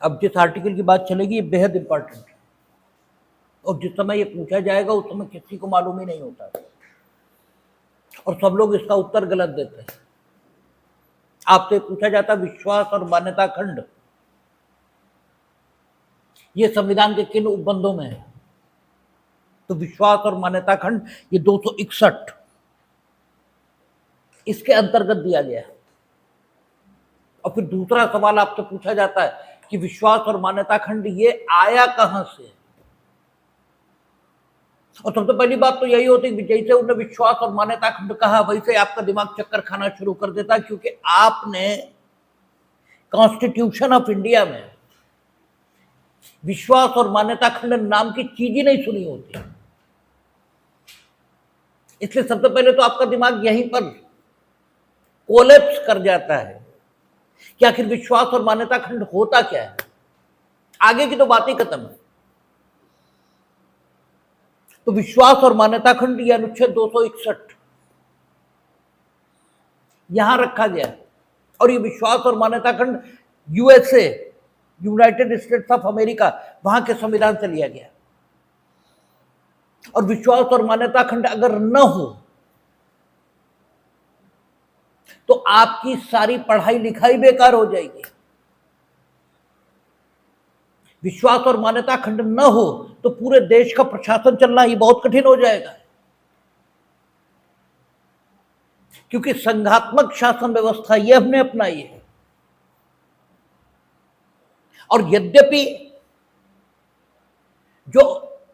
अब जिस आर्टिकल की बात चलेगी ये बेहद इंपॉर्टेंट है, और जिस समय ये पूछा जाएगा उस समय किसी को मालूम ही नहीं होता और सब लोग इसका उत्तर गलत देते हैं। आपसे पूछा जाता विश्वास और मान्यता खंड ये संविधान के किन उपबंधों में है, तो विश्वास और मान्यता खंड ये 261 इसके अंतर्गत दिया गया है। और फिर दूसरा सवाल आपसे पूछा जाता है कि विश्वास और मान्यता खंड ये आया कहां से, और सबसे पहली बात तो यही होती है कि जैसे उन्होंने विश्वास और मान्यता खंड कहा वैसे आपका दिमाग चक्कर खाना शुरू कर देता, क्योंकि आपने कॉन्स्टिट्यूशन ऑफ इंडिया में विश्वास और मान्यता खंड नाम की चीज ही नहीं सुनी होती। इसलिए सबसे पहले तो आपका दिमाग यहीं पर कोलैप्स कर जाता है कि आखिर विश्वास और मान्यता खंड होता क्या है। आगे की तो बात ही खत्म है। तो विश्वास और मान्यता खंड ये अनुच्छेद 261 यहां रखा गया है, और ये विश्वास और मान्यता खंड USA, United states of America, वहां के संविधान से लिया गया। और विश्वास और मान्यता खंड अगर न हो तो आपकी सारी पढ़ाई लिखाई बेकार हो जाएगी। विश्वास और मान्यता खंड न हो तो पूरे देश का प्रशासन चलना ही बहुत कठिन हो जाएगा, क्योंकि संघात्मक शासन व्यवस्था ये हमने अपनाई है। और यद्यपि जो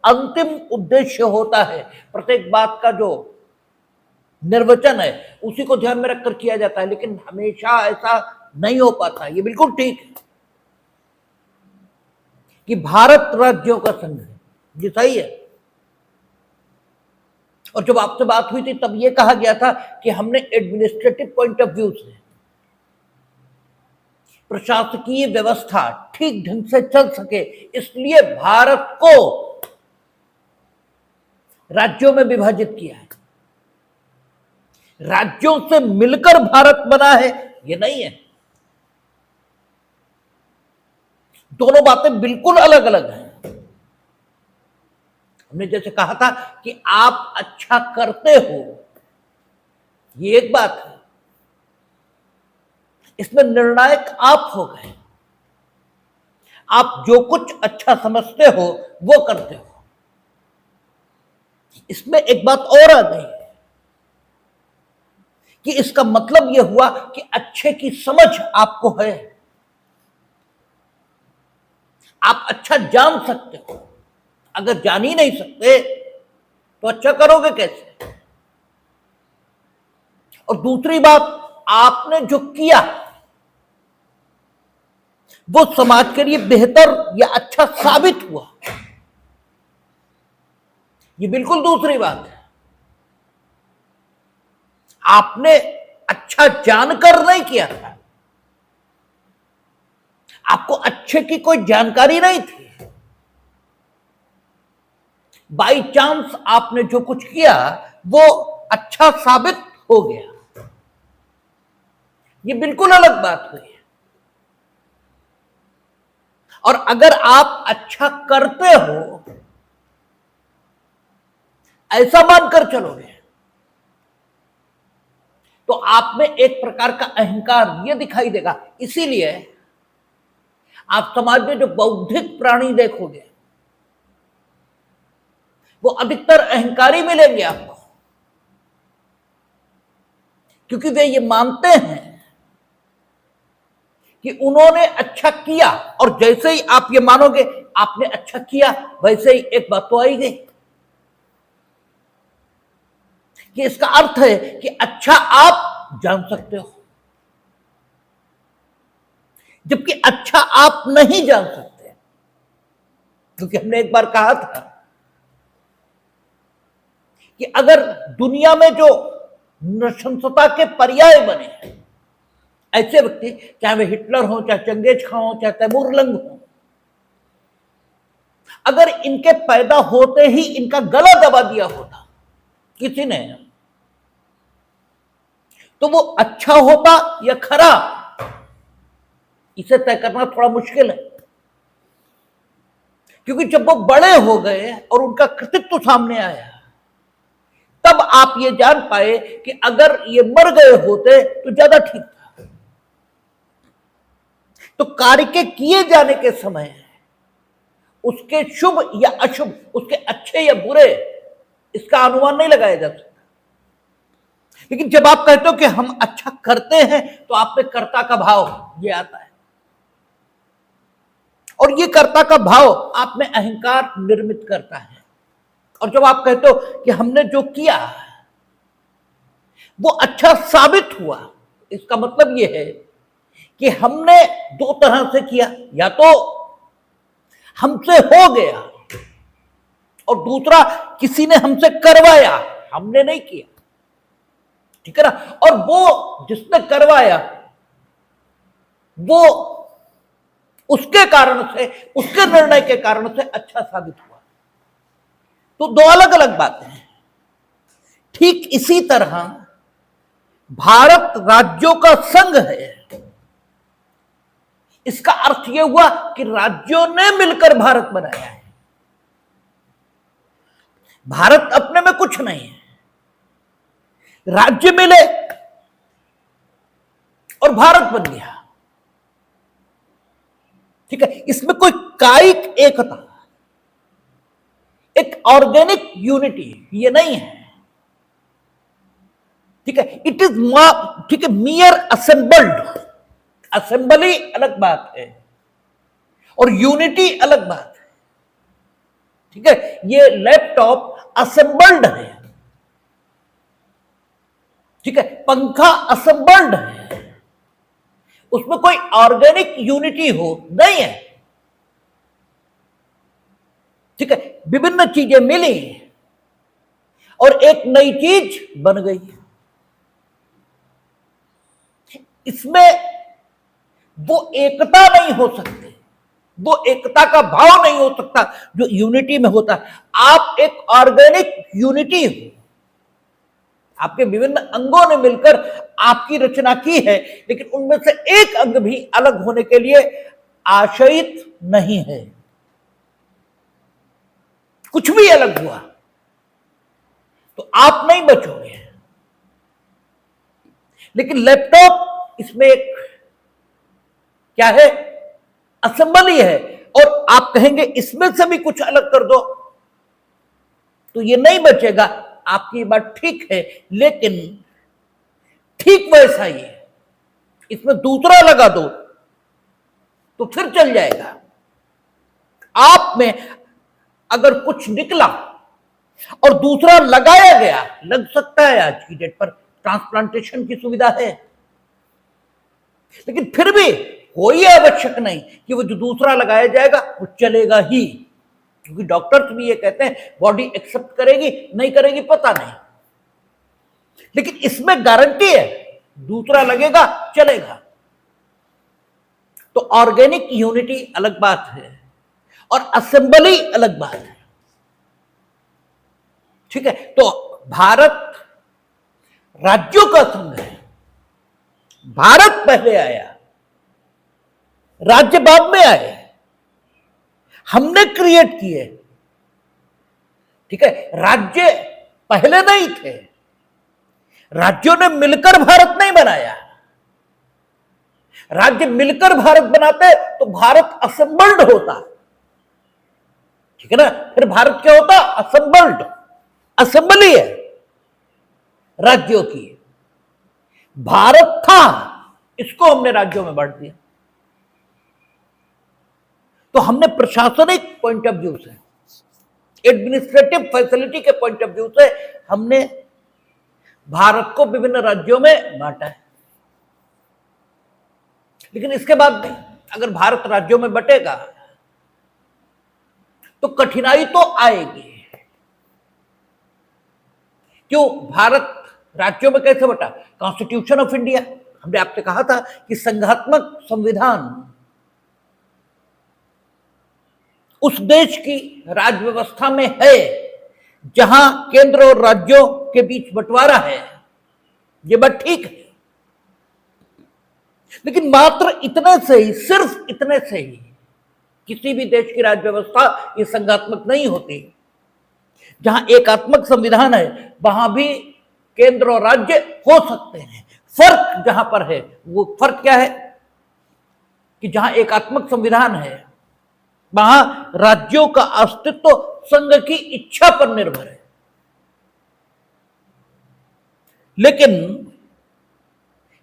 अंतिम उद्देश्य होता है प्रत्येक बात का, जो निर्वचन है उसी को ध्यान में रखकर किया जाता है, लेकिन हमेशा ऐसा नहीं हो पाता। ये बिल्कुल ठीक है कि भारत राज्यों का संघ है, ये सही है। और जब आपसे बात हुई थी तब ये कहा गया था कि हमने एडमिनिस्ट्रेटिव पॉइंट ऑफ व्यू से प्रशासकीय व्यवस्था ठीक ढंग से चल सके, इसलिए भारत को राज्यों में विभाजित किया है। राज्यों से मिलकर भारत बना है ये नहीं है। दोनों बातें बिल्कुल अलग अलग हैं। हमने जैसे कहा था कि आप अच्छा करते हो, ये एक बात है, इसमें निर्णायक आप हो गए। आप जो कुछ अच्छा समझते हो वो करते हो। इसमें एक बात और आ गई कि इसका मतलब यह हुआ कि अच्छे की समझ आपको है, आप अच्छा जान सकते हो। अगर जान ही नहीं सकते तो अच्छा करोगे कैसे। और दूसरी बात, आपने जो किया वो समाज के लिए बेहतर या अच्छा साबित हुआ, ये बिल्कुल दूसरी बात है। आपने अच्छा जानकर नहीं किया था, आपको अच्छे की कोई जानकारी नहीं थी, बाई चांस आपने जो कुछ किया वो अच्छा साबित हो गया, ये बिल्कुल अलग बात हुई। और अगर आप अच्छा करते हो ऐसा मानकर चलोगे तो आप में एक प्रकार का अहंकार ये दिखाई देगा। इसीलिए आप समाज में जो बौद्धिक प्राणी देखोगे वो अधिकतर अहंकारी मिलेंगे आपको, क्योंकि वे ये मानते हैं कि उन्होंने अच्छा किया, और जैसे ही आप ये मानोगे आपने अच्छा किया वैसे ही एक बात तो आई गई कि इसका अर्थ है कि अच्छा आप जान सकते हो, जबकि अच्छा आप नहीं जान सकते। क्योंकि हमने एक बार कहा था कि अगर दुनिया में जो नृशंसता के पर्याय बने हैं ऐसे व्यक्ति, चाहे वे हिटलर हो, चाहे चंगेज खां हो, चाहे तैमूर लंग हो, अगर इनके पैदा होते ही इनका गला दबा दिया होता किसी ने, तो वो अच्छा होता या खराब इसे तय करना थोड़ा मुश्किल है। क्योंकि जब वो बड़े हो गए और उनका कृतित्व सामने आया, तब आप ये जान पाए कि अगर ये मर गए होते तो ज्यादा ठीक था। तो कार्य के किए जाने के समय उसके शुभ या अशुभ, उसके अच्छे या बुरे, इसका अनुमान नहीं लगाया जा सकता। लेकिन जब आप कहते हो कि हम अच्छा करते हैं तो आप में कर्ता का भाव ये आता है, और ये कर्ता का भाव आप में अहंकार निर्मित करता है। और जब आप कहते हो कि हमने जो किया वो अच्छा साबित हुआ, इसका मतलब ये है कि हमने दो तरह से किया, या तो हमसे हो गया और दूसरा किसी ने हमसे करवाया, हमने नहीं किया, ठीक है ना। और वो जिसने करवाया वो उसके कारण से, उसके निर्णय के कारण से अच्छा साबित हुआ। तो दो अलग अलग बातें हैं। ठीक इसी तरह भारत राज्यों का संघ है। इसका अर्थ यह हुआ कि राज्यों ने मिलकर भारत बनाया है। भारत अपने में कुछ नहीं है, राज्य मिले और भारत बन गया, ठीक है। इसमें कोई कायिक एकता, एक ऑर्गेनिक यूनिटी ये नहीं है, ठीक है। इट इज, ठीक है, मियर असेंबल्ड। असेंबली अलग बात है और यूनिटी अलग बात है, ठीक है। ये लैपटॉप असेंबल्ड है, ठीक है। पंखा असेंबल्ड है, उसमें कोई ऑर्गेनिक यूनिटी हो नहीं है, ठीक है। विभिन्न चीजें मिली और एक नई चीज बन गई। इसमें वो एकता नहीं हो सकती, वो एकता का भाव नहीं हो सकता जो यूनिटी में होता है। आप एक ऑर्गेनिक यूनिटी हो, आपके विभिन्न अंगों ने मिलकर आपकी रचना की है, लेकिन उनमें से एक अंग भी अलग होने के लिए आशयित नहीं है। कुछ भी अलग हुआ तो आप नहीं बचोगे। लेकिन लैपटॉप इसमें एक क्या है, असेंबली है, और आप कहेंगे इसमें से भी कुछ अलग कर दो तो ये नहीं बचेगा। आपकी बात ठीक है, लेकिन ठीक वैसा ही है, इसमें दूसरा लगा दो तो फिर चल जाएगा। आप में अगर कुछ निकला और दूसरा लगाया गया, लग सकता है, आज की डेट पर ट्रांसप्लांटेशन की सुविधा है, लेकिन फिर भी कोई आवश्यक नहीं कि वो जो दूसरा लगाया जाएगा वो चलेगा ही, क्योंकि डॉक्टर्स भी ये कहते हैं बॉडी एक्सेप्ट करेगी नहीं करेगी पता नहीं, लेकिन इसमें गारंटी है दूसरा लगेगा चलेगा। तो ऑर्गेनिक यूनिटी अलग बात है और असेंबली अलग बात है, ठीक है। तो भारत राज्यों का संघ है, भारत पहले आया, राज्य बाद में आए, हमने क्रिएट किए, ठीक है। राज्य पहले नहीं थे, राज्यों ने मिलकर भारत नहीं बनाया। राज्य मिलकर भारत बनाते तो भारत असेंबल्ड होता, ठीक है ना। फिर भारत क्या होता, असेंबल्ड। असेंबली है राज्यों की, भारत था, इसको हमने राज्यों में बांट दिया। तो हमने प्रशासनिक पॉइंट ऑफ व्यू से, एडमिनिस्ट्रेटिव फैसिलिटी के पॉइंट ऑफ व्यू से हमने भारत को विभिन्न राज्यों में बांटा है। लेकिन इसके बाद भी अगर भारत राज्यों में बटेगा तो कठिनाई तो आएगी। क्यों भारत राज्यों में कैसे बटा? कॉन्स्टिट्यूशन ऑफ इंडिया, हमने आपसे कहा था कि संघात्मक संविधान उस देश की राज्य व्यवस्था में है जहां केंद्र और राज्यों के बीच बंटवारा है, ये बात ठीक है। लेकिन मात्र इतने से ही, सिर्फ इतने से ही किसी भी देश की राज्य व्यवस्था ये संघात्मक नहीं होती। जहां एकात्मक संविधान है वहां भी केंद्र और राज्य हो सकते हैं। फर्क जहां पर है वो फर्क क्या है कि जहां एकात्मक संविधान है वहां राज्यों का अस्तित्व संघ की इच्छा पर निर्भर है, लेकिन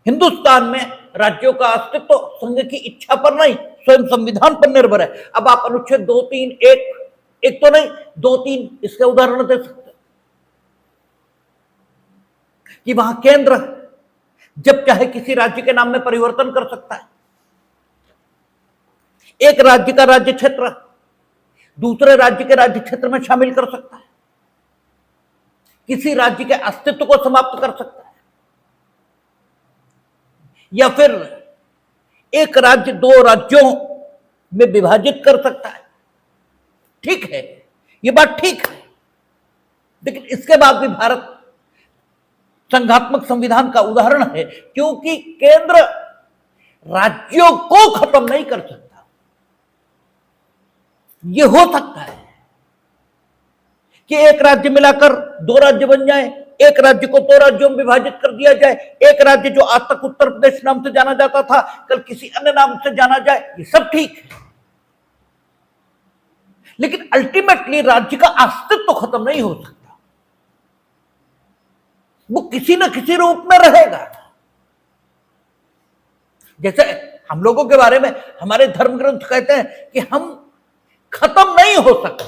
हिंदुस्तान में राज्यों का अस्तित्व संघ की इच्छा पर नहीं, स्वयं संविधान पर निर्भर है। अब आप अनुच्छेद 2, 3, एक तो नहीं 2, 3 इसके उदाहरण दे सकते कि वहां केंद्र जब चाहे किसी राज्य के नाम में परिवर्तन कर सकता है। एक राज्य का राज्य क्षेत्र दूसरे राज्य के राज्य क्षेत्र में शामिल कर सकता है, किसी राज्य के अस्तित्व को समाप्त कर सकता है, या फिर एक राज्य दो राज्यों में विभाजित कर सकता है। ठीक है, यह बात ठीक है, लेकिन इसके बाद भी भारत संघात्मक संविधान का उदाहरण है, क्योंकि केंद्र राज्यों को खत्म नहीं कर सकता। यह हो सकता है कि एक राज्य मिलाकर दो राज्य बन जाए, एक राज्य को दो राज्यों में विभाजित कर दिया जाए, एक राज्य जो आज तक उत्तर प्रदेश नाम से जाना जाता था कल किसी अन्य नाम से जाना जाए, ये सब ठीक है, लेकिन अल्टीमेटली राज्य का अस्तित्व खत्म नहीं हो सकता। वो किसी न किसी रूप में रहेगा। जैसे हम लोगों के बारे में हमारे धर्म ग्रंथ कहते हैं कि हम खत्म नहीं हो सकते,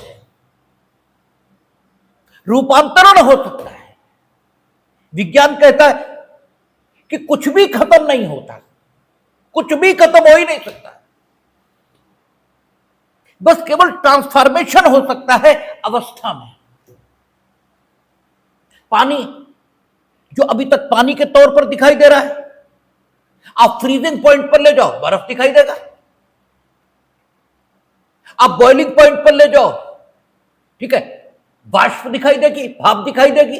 रूपांतरण हो सकता है। विज्ञान कहता है कि कुछ भी खत्म नहीं होता, कुछ भी खत्म हो ही नहीं सकता, बस केवल ट्रांसफॉर्मेशन हो सकता है अवस्था में। पानी जो अभी तक पानी के तौर पर दिखाई दे रहा है, आप फ्रीजिंग पॉइंट पर ले जाओ बर्फ दिखाई देगा, आप बॉइलिंग पॉइंट पर ले जाओ, ठीक है, वाष्प दिखाई देगी, भाप दिखाई देगी,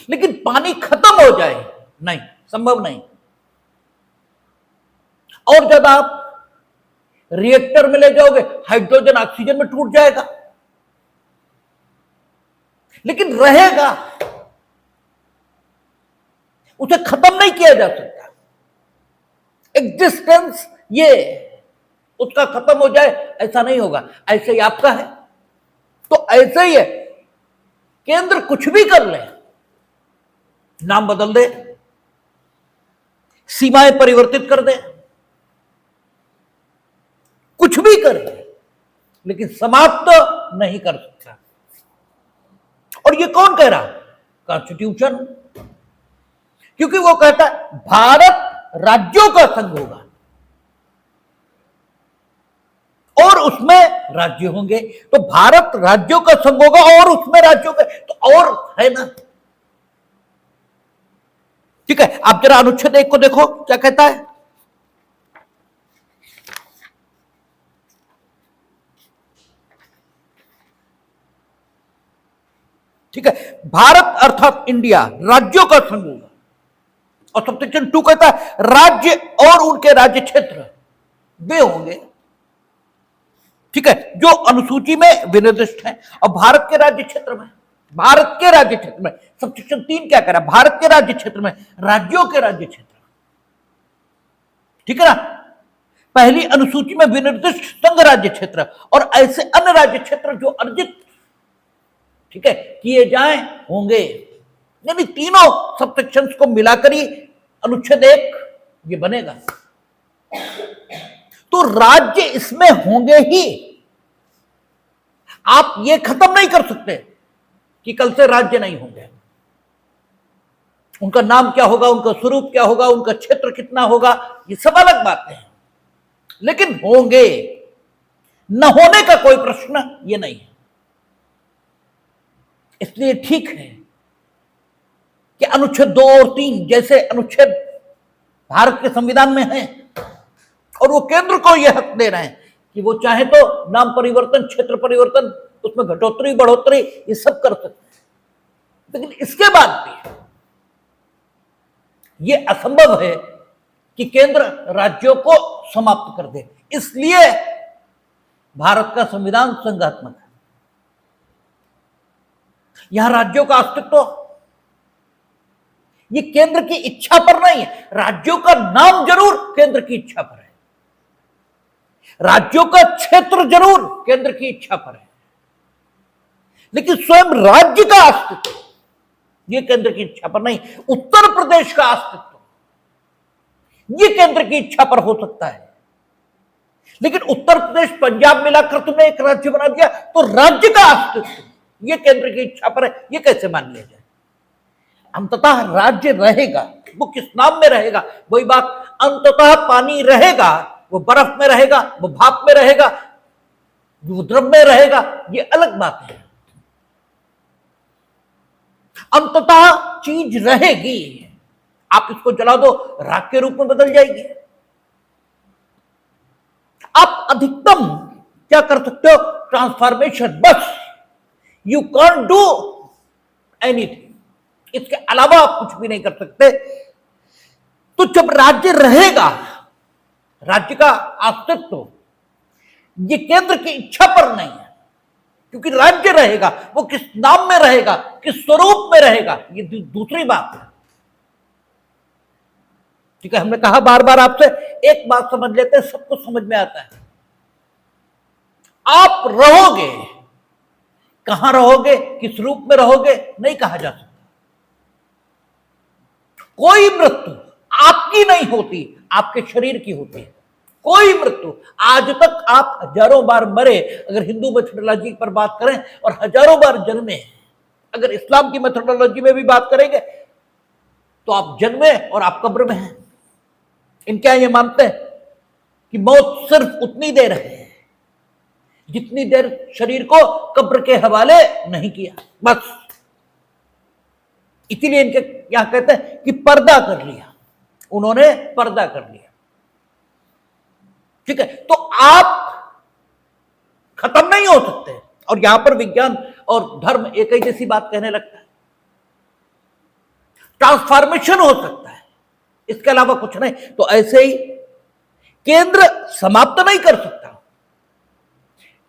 लेकिन पानी खत्म हो जाए नहीं, संभव नहीं। और जब आप रिएक्टर में ले जाओगे हाइड्रोजन ऑक्सीजन में टूट जाएगा, लेकिन रहेगा, उसे खत्म नहीं किया जा सकता। एग्जिस्टेंस ये उसका खत्म हो जाए ऐसा नहीं होगा। ऐसे ही आपका है तो ऐसे ही है, केंद्र कुछ भी कर ले, नाम बदल दे, सीमाएं परिवर्तित कर दे, कुछ भी करे, लेकिन समाप्त नहीं कर सकता। और ये कौन कह रहा? कॉन्स्टिट्यूशन, क्योंकि वो कहता है भारत राज्यों का संघ होगा और उसमें राज्य होंगे, तो भारत राज्यों का संघ होगा और उसमें राज्यों के, तो और है ना। ठीक है, आप जरा अनुच्छेद 1 को देखो क्या कहता है। ठीक है, भारत अर्थात इंडिया राज्यों का संघ होगा। और सबसेक्शन 2 कहता है राज्य और उनके राज्य क्षेत्र वे होंगे, ठीक है, जो अनुसूची में विनिर्दिष्ट है। और भारत के राज्य क्षेत्र में, भारत के राज्य क्षेत्र में सबसेक्शन 3 क्या कह रहा है? भारत के राज्य क्षेत्र में राज्यों के राज्य क्षेत्र, ठीक है ना। पहली अनुसूची में विनिर्दिष्ट संघ राज्य क्षेत्र और ऐसे अन्य राज्य क्षेत्र जो अर्जित, ठीक है, किए जाए होंगे, यानी तीनों सबसेक्शंस को मिलाकर ही अनुच्छेद 1 ये बनेगा। तो राज्य इसमें होंगे ही, आप ये खत्म नहीं कर सकते कि कल से राज्य नहीं होंगे। उनका नाम क्या होगा, उनका स्वरूप क्या होगा, उनका क्षेत्र कितना होगा, ये सब अलग बातें हैं, लेकिन होंगे, न होने का कोई प्रश्न ये नहीं है। इसलिए ठीक है कि अनुच्छेद 2 और 3 जैसे अनुच्छेद भारत के संविधान में हैं और वो केंद्र को यह हक दे रहे हैं कि वो चाहे तो नाम परिवर्तन, क्षेत्र परिवर्तन, उसमें घटोत्तरी बढ़ोतरी ये सब कर सकते हैं, लेकिन इसके बाद भी ये असंभव है कि केंद्र राज्यों को समाप्त कर दे। इसलिए भारत का संविधान संघात्मक है। यहां राज्यों का अस्तित्व ये केंद्र की इच्छा पर नहीं है। राज्यों का नाम जरूर केंद्र की इच्छा पर है, राज्यों का क्षेत्र जरूर केंद्र की इच्छा पर है, लेकिन स्वयं राज्य का अस्तित्व ये केंद्र की इच्छा पर नहीं। उत्तर प्रदेश का अस्तित्व ये केंद्र की इच्छा पर हो सकता है, लेकिन उत्तर प्रदेश पंजाब मिलाकर तुमने एक राज्य बना दिया, तो राज्य का अस्तित्व ये केंद्र की इच्छा पर है, ये कैसे मान लिया जाए? अंततः राज्य रहेगा, वो किस नाम में रहेगा वही बात। अंततः पानी रहेगा, वो बर्फ में रहेगा, वो भाप में रहेगा, वो द्रव में रहेगा, ये अलग बात है। अंततः चीज रहेगी, आप इसको जला दो राख के रूप में बदल जाएगी। आप अधिकतम क्या कर सकते हो? ट्रांसफॉर्मेशन, बस। यू कांट डू एनीथिंग, इसके अलावा आप कुछ भी नहीं कर सकते। तो जब राज्य रहेगा, राज्य का अस्तित्व ये केंद्र की इच्छा पर नहीं है, क्योंकि राज्य रहेगा, वो किस नाम में रहेगा, किस स्वरूप में रहेगा, ये दूसरी बात है। ठीक है, हमने कहा बार बार आपसे, एक बात समझ लेते हैं, सब कुछ समझ में आता है। आप रहोगे, कहां रहोगे, किस रूप में रहोगे, नहीं कहा जा सकता। कोई मृत्यु आपकी नहीं होती, आपके शरीर की होती है। कोई मृत्यु, आज तक आप हजारों बार मरे, अगर हिंदू मेथोडोलॉजी पर बात करें, और हजारों बार जन्मे। अगर इस्लाम की मेथोडोलॉजी में भी बात करेंगे तो आप जन्मे और आप कब्र में हैं। इनके यहां ये मानते हैं कि मौत सिर्फ उतनी देर है जितनी देर शरीर को कब्र के हवाले नहीं किया, बस। इसीलिए इनके यहां कहते हैं कि पर्दा कर लिया, उन्होंने पर्दा कर लिया। ठीक है, तो आप खत्म नहीं हो सकते। और यहां पर विज्ञान और धर्म एक ही जैसी बात कहने लगता है। ट्रांसफॉर्मेशन हो सकता है, इसके अलावा कुछ नहीं। तो ऐसे ही केंद्र समाप्त नहीं कर सकता,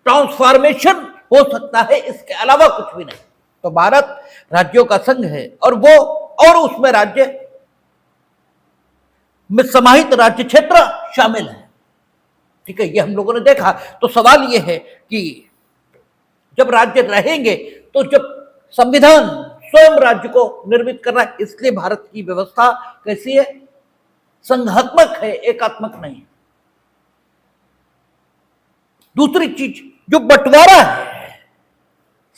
ट्रांसफॉर्मेशन हो सकता है, इसके अलावा कुछ भी नहीं। तो भारत राज्यों का संघ है, और वो और उसमें राज्य में समाहित राज्य क्षेत्र शामिल है। ठीक है, ये हम लोगों ने देखा। तो सवाल ये है कि जब राज्य रहेंगे, तो जब संविधान स्वयं राज्य को निर्मित कर रहा है, इसलिए भारत की व्यवस्था कैसी है? संघात्मक है, एकात्मक नहीं। दूसरी चीज, जो बंटवारा है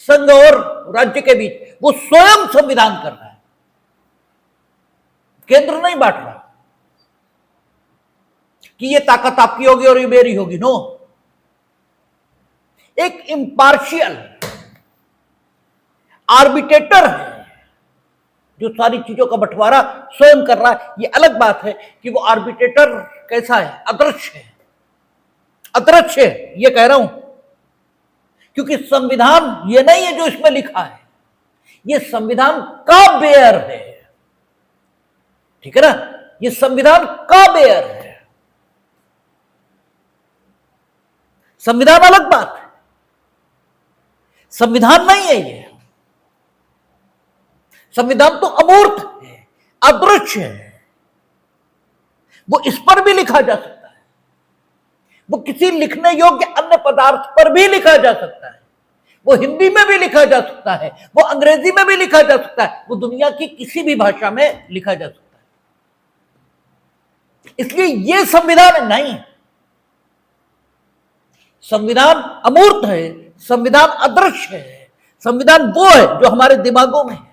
संघ और राज्य के बीच, वो स्वयं संविधान कर रहा है, केंद्र नहीं बांट रहा कि ये ताकत आपकी होगी और ये मेरी होगी। नो, एक इम्पार्शियल आर्बिट्रेटर है जो सारी चीजों का बंटवारा स्वयं कर रहा है। ये अलग बात है कि वो आर्बिट्रेटर कैसा है? अदृश्य है, अदृश्य है, ये कह रहा हूं, क्योंकि संविधान ये नहीं है जो इसमें लिखा है, ये संविधान का बेयर है। ठीक है ना, ये संविधान का बेयर है। संविधान अलग बात है, संविधान नहीं है ये। संविधान तो अमूर्त है, अदृश्य है। वो इस पर भी लिखा जा सकता है, वो किसी लिखने योग्य अन्य पदार्थ पर भी लिखा जा सकता है, वो हिंदी में भी लिखा जा सकता है, वो अंग्रेजी में भी लिखा जा सकता है, वो दुनिया की किसी भी भाषा में लिखा जा सकता है। इसलिए ये संविधान नहीं, संविधान अमूर्त है, संविधान अदृश्य है, संविधान वो है जो हमारे दिमागों में है।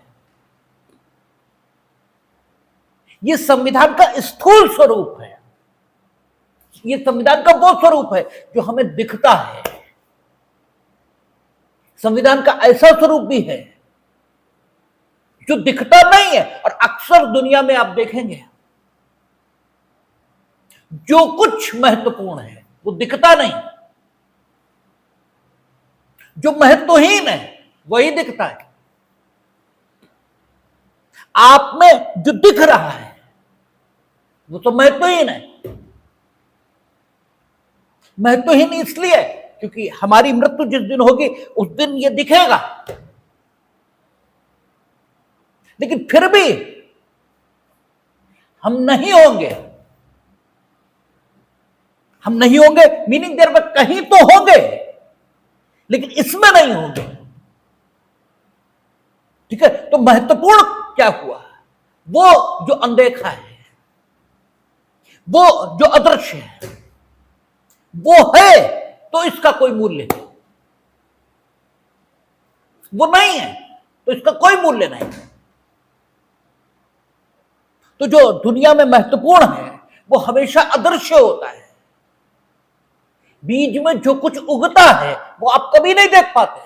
ये संविधान का स्थूल स्वरूप है, ये संविधान का वो स्वरूप है जो हमें दिखता है। संविधान का ऐसा स्वरूप भी है जो दिखता नहीं है, और अक्सर दुनिया में आप देखेंगे जो कुछ महत्वपूर्ण है वो दिखता नहीं, जो महत्वहीन है वही दिखता है। आप में जो दिख रहा है वो तो महत्वहीन है, महत्वहीन इसलिए क्योंकि हमारी मृत्यु जिस दिन होगी उस दिन ये दिखेगा, लेकिन फिर भी हम नहीं होंगे। हम नहीं होंगे मीनिंग देर में कहीं तो होंगे, लेकिन इसमें नहीं होंगे। ठीक है, तो महत्वपूर्ण क्या हुआ? वो जो अनदेखा है, वो जो अदृश्य है, वो है तो इसका कोई मूल्य नहीं। वो नहीं है तो इसका कोई मूल्य नहीं। तो जो दुनिया में महत्वपूर्ण है वो हमेशा अदृश्य होता है। बीज में जो कुछ उगता है वो आप कभी नहीं देख पाते।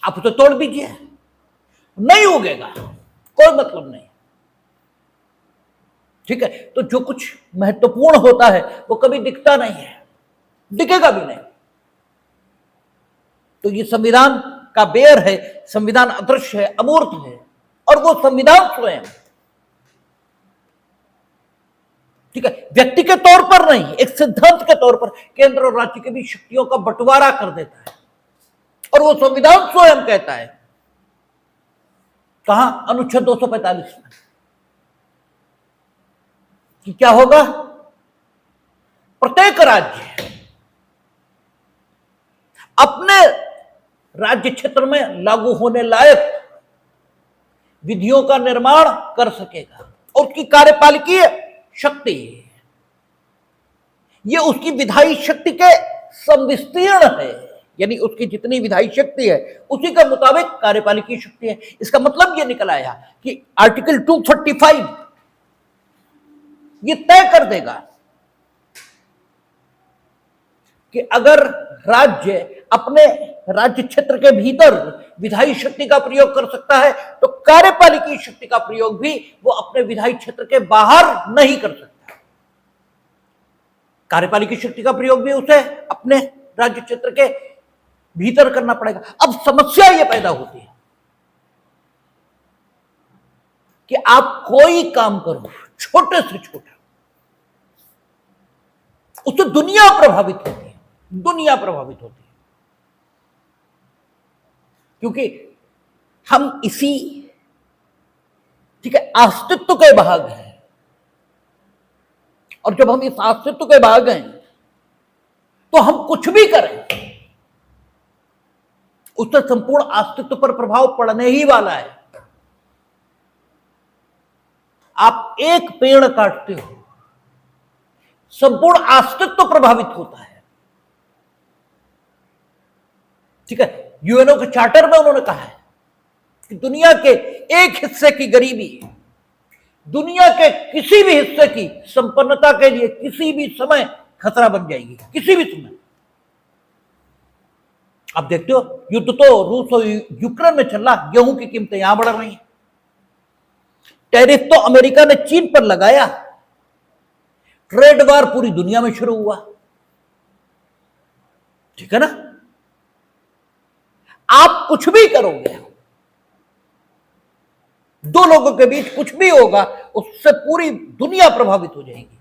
आप उसे तोड़ दीजिए, नहीं उगेगा, कोई मतलब नहीं। ठीक है, तो जो कुछ महत्वपूर्ण होता है वो कभी दिखता नहीं है, दिखेगा भी नहीं। तो ये संविधान का बेर है, संविधान अदृश्य है, अमूर्त है, और वो संविधान स्वयं, ठीक है, व्यक्ति के तौर पर नहीं, एक सिद्धांत के तौर पर केंद्र और राज्य के भी शक्तियों का बंटवारा कर देता है। और वो संविधान स्वयं कहता है, कहां? अनुच्छेद 245 में, कि क्या होगा? प्रत्येक राज्य अपने राज्य क्षेत्र में लागू होने लायक विधियों का निर्माण कर सकेगा, और उसकी कार्यपालिकीय शक्ति, ये उसकी विधायी शक्ति के संविस्तीर्ण है, यानी उसकी जितनी विधायी शक्ति है उसी के मुताबिक कार्यपालिकीय शक्ति है। इसका मतलब ये निकल आया कि आर्टिकल 245 ये तय कर देगा कि अगर राज्य अपने राज्य क्षेत्र के भीतर विधायी शक्ति का प्रयोग कर सकता है तो कार्यपालिकीय शक्ति का प्रयोग भी वो अपने विधायी क्षेत्र के बाहर नहीं कर सकता। कार्यपालिकीय शक्ति का प्रयोग भी उसे अपने राज्य क्षेत्र के भीतर करना पड़ेगा। अब समस्या यह पैदा होती है कि आप कोई काम करो, छोटे से छोटा, उससे दुनिया प्रभावित होती है, दुनिया प्रभावित होती है, क्योंकि हम इसी, ठीक है, अस्तित्व के भाग हैं। और जब हम इस अस्तित्व के भाग हैं तो हम कुछ भी करें उससे संपूर्ण अस्तित्व पर प्रभाव पड़ने ही वाला है। आप एक पेड़ काटते हो, संपूर्ण अस्तित्व प्रभावित होता है। ठीक है, यूएनओ के चार्टर में उन्होंने कहा है कि दुनिया के एक हिस्से की गरीबी दुनिया के किसी भी हिस्से की संपन्नता के लिए किसी भी समय खतरा बन जाएगी, किसी भी समय। आप देखते हो युद्ध तो रूस और यूक्रेन में चल रहा, गेहूं की कीमतें यहां बढ़ रही हैं। टैरिफ तो अमेरिका ने चीन पर लगाया, ट्रेड वार पूरी दुनिया में शुरू हुआ। ठीक है ना? आप कुछ भी करोगे, दो लोगों के बीच कुछ भी होगा, उससे पूरी दुनिया प्रभावित हो जाएगी,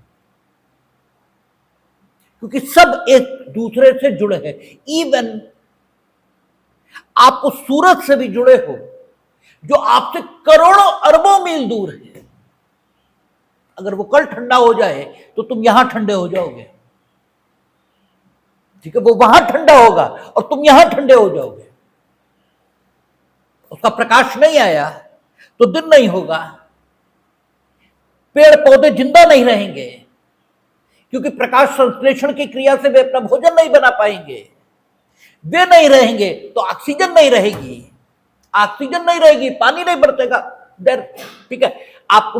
क्योंकि सब एक दूसरे से जुड़े हैं। इवन आप उस सूरज से भी जुड़े हो जो आपसे करोड़ों अरबों मील दूर है। अगर वो कल ठंडा हो जाए तो तुम यहां ठंडे हो जाओगे, ठीक है, वो वहां ठंडा होगा और तुम यहां ठंडे हो जाओगे। उसका प्रकाश नहीं आया तो दिन नहीं होगा, पेड़ पौधे जिंदा नहीं रहेंगे, क्योंकि प्रकाश संश्लेषण की क्रिया से वे अपना भोजन नहीं बना पाएंगे। वे नहीं रहेंगे तो ऑक्सीजन नहीं रहेगी, ऑक्सीजन नहीं रहेगी, पानी नहीं बरतेगा। ठीक है, आप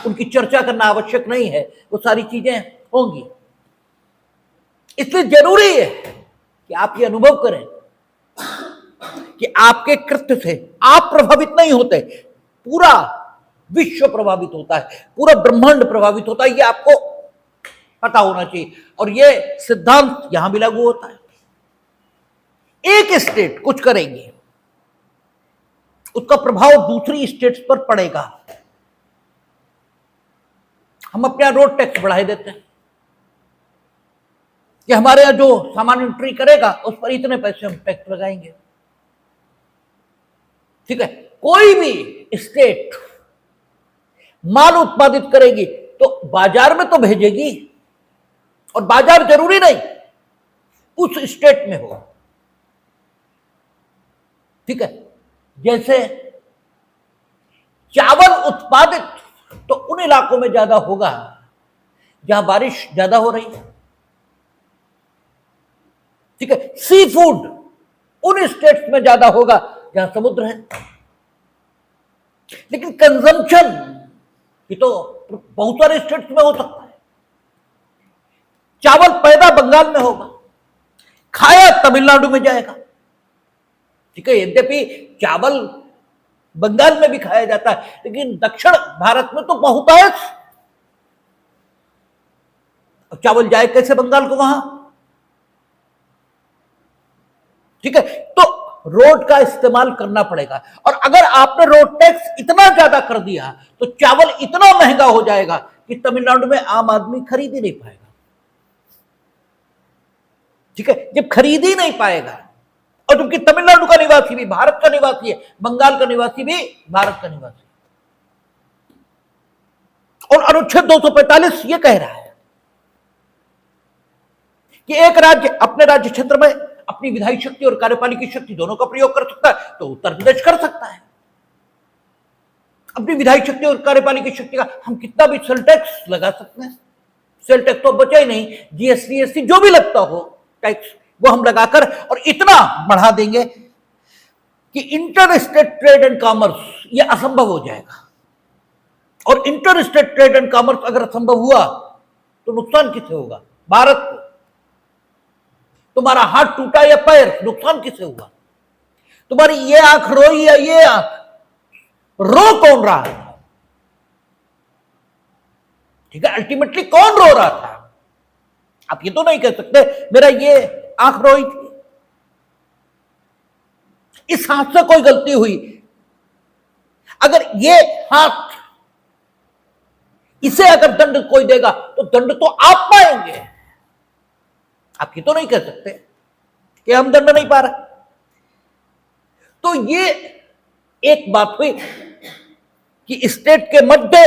उनकी चर्चा करना आवश्यक नहीं है, वो सारी चीजें होंगी। इसलिए जरूरी है कि आप ये अनुभव करें कि आपके कृत्य से आप प्रभावित नहीं होते, पूरा विश्व प्रभावित होता है, पूरा ब्रह्मांड प्रभावित होता है। ये आपको पता होना चाहिए, और ये सिद्धांत यहां भी लागू होता है। एक स्टेट कुछ करेगी, उसका प्रभाव दूसरी स्टेट्स पर पड़ेगा। हम अपना रोड टैक्स बढ़ा देते हैं, कि हमारे यहां जो सामान एंट्री करेगा उस पर इतने पैसे हम टैक्स लगाएंगे। ठीक है, कोई भी स्टेट माल उत्पादित करेगी तो बाजार में तो भेजेगी, और बाजार जरूरी नहीं उस स्टेट में हो। ठीक है, जैसे चावल उत्पादित तो उन इलाकों में ज्यादा होगा जहां बारिश ज्यादा हो रही है। ठीक है, सी फूड उन स्टेट्स में ज्यादा होगा जहां समुद्र है। लेकिन कंजम्पशन ये तो बहुत सारे स्टेट्स में हो सकता है। चावल पैदा बंगाल में होगा, खाया तमिलनाडु में जाएगा। ठीक है, यद्यपि चावल बंगाल में भी खाया जाता है, लेकिन दक्षिण भारत में तो बहुतायत चावल जाए कैसे बंगाल को वहां। ठीक है, तो रोड का इस्तेमाल करना पड़ेगा, और अगर आपने रोड टैक्स इतना ज्यादा कर दिया तो चावल इतना महंगा हो जाएगा कि तमिलनाडु में आम आदमी खरीद ही नहीं पाएगा। ठीक है, जब खरीद ही नहीं पाएगा, और क्योंकि तमिलनाडु का निवासी भी भारत का निवासी है, बंगाल का निवासी भी भारत का निवासी, और अनुच्छेद 245 ये कह रहा है कि एक राज्य अपने राज्य क्षेत्र में अपनी विधायी शक्ति और कार्यपालिकी शक्ति दोनों का प्रयोग कर सकता है, तो उत्तर प्रदेश कर सकता है। अपनी विधायी शक्ति और कार्यपालिकी शक्ति का हम कितना भी सेल टैक्स लगा सकते हैं, सेल टैक्स तो बचा ही नहीं, जीएसटी एसटी जो भी लगता हो टैक्स वो हम लगाकर और इतना बढ़ा देंगे कि inter state trade and commerce ये असंभव हो जाएगा। और inter state trade and commerce अगर असंभव हुआ तो नुकसान किसे होगा? भारत को। तुम्हारा हाथ टूटा या पैर, नुकसान किसे हुआ? तुम्हारी ये आंख रोई या ये आंख, रो कौन रहा है? ठीक है, अल्टीमेटली कौन रो रहा था? आप ये तो नहीं कह सकते मेरा ये आंख रोई थी। इस हाथ से कोई गलती हुई, अगर ये हाथ इसे अगर दंड कोई देगा तो दंड तो आप पाएंगे। आप ये तो नहीं कह सकते कि हम दंड नहीं पा रहे। तो ये एक बात हुई कि स्टेट के मध्य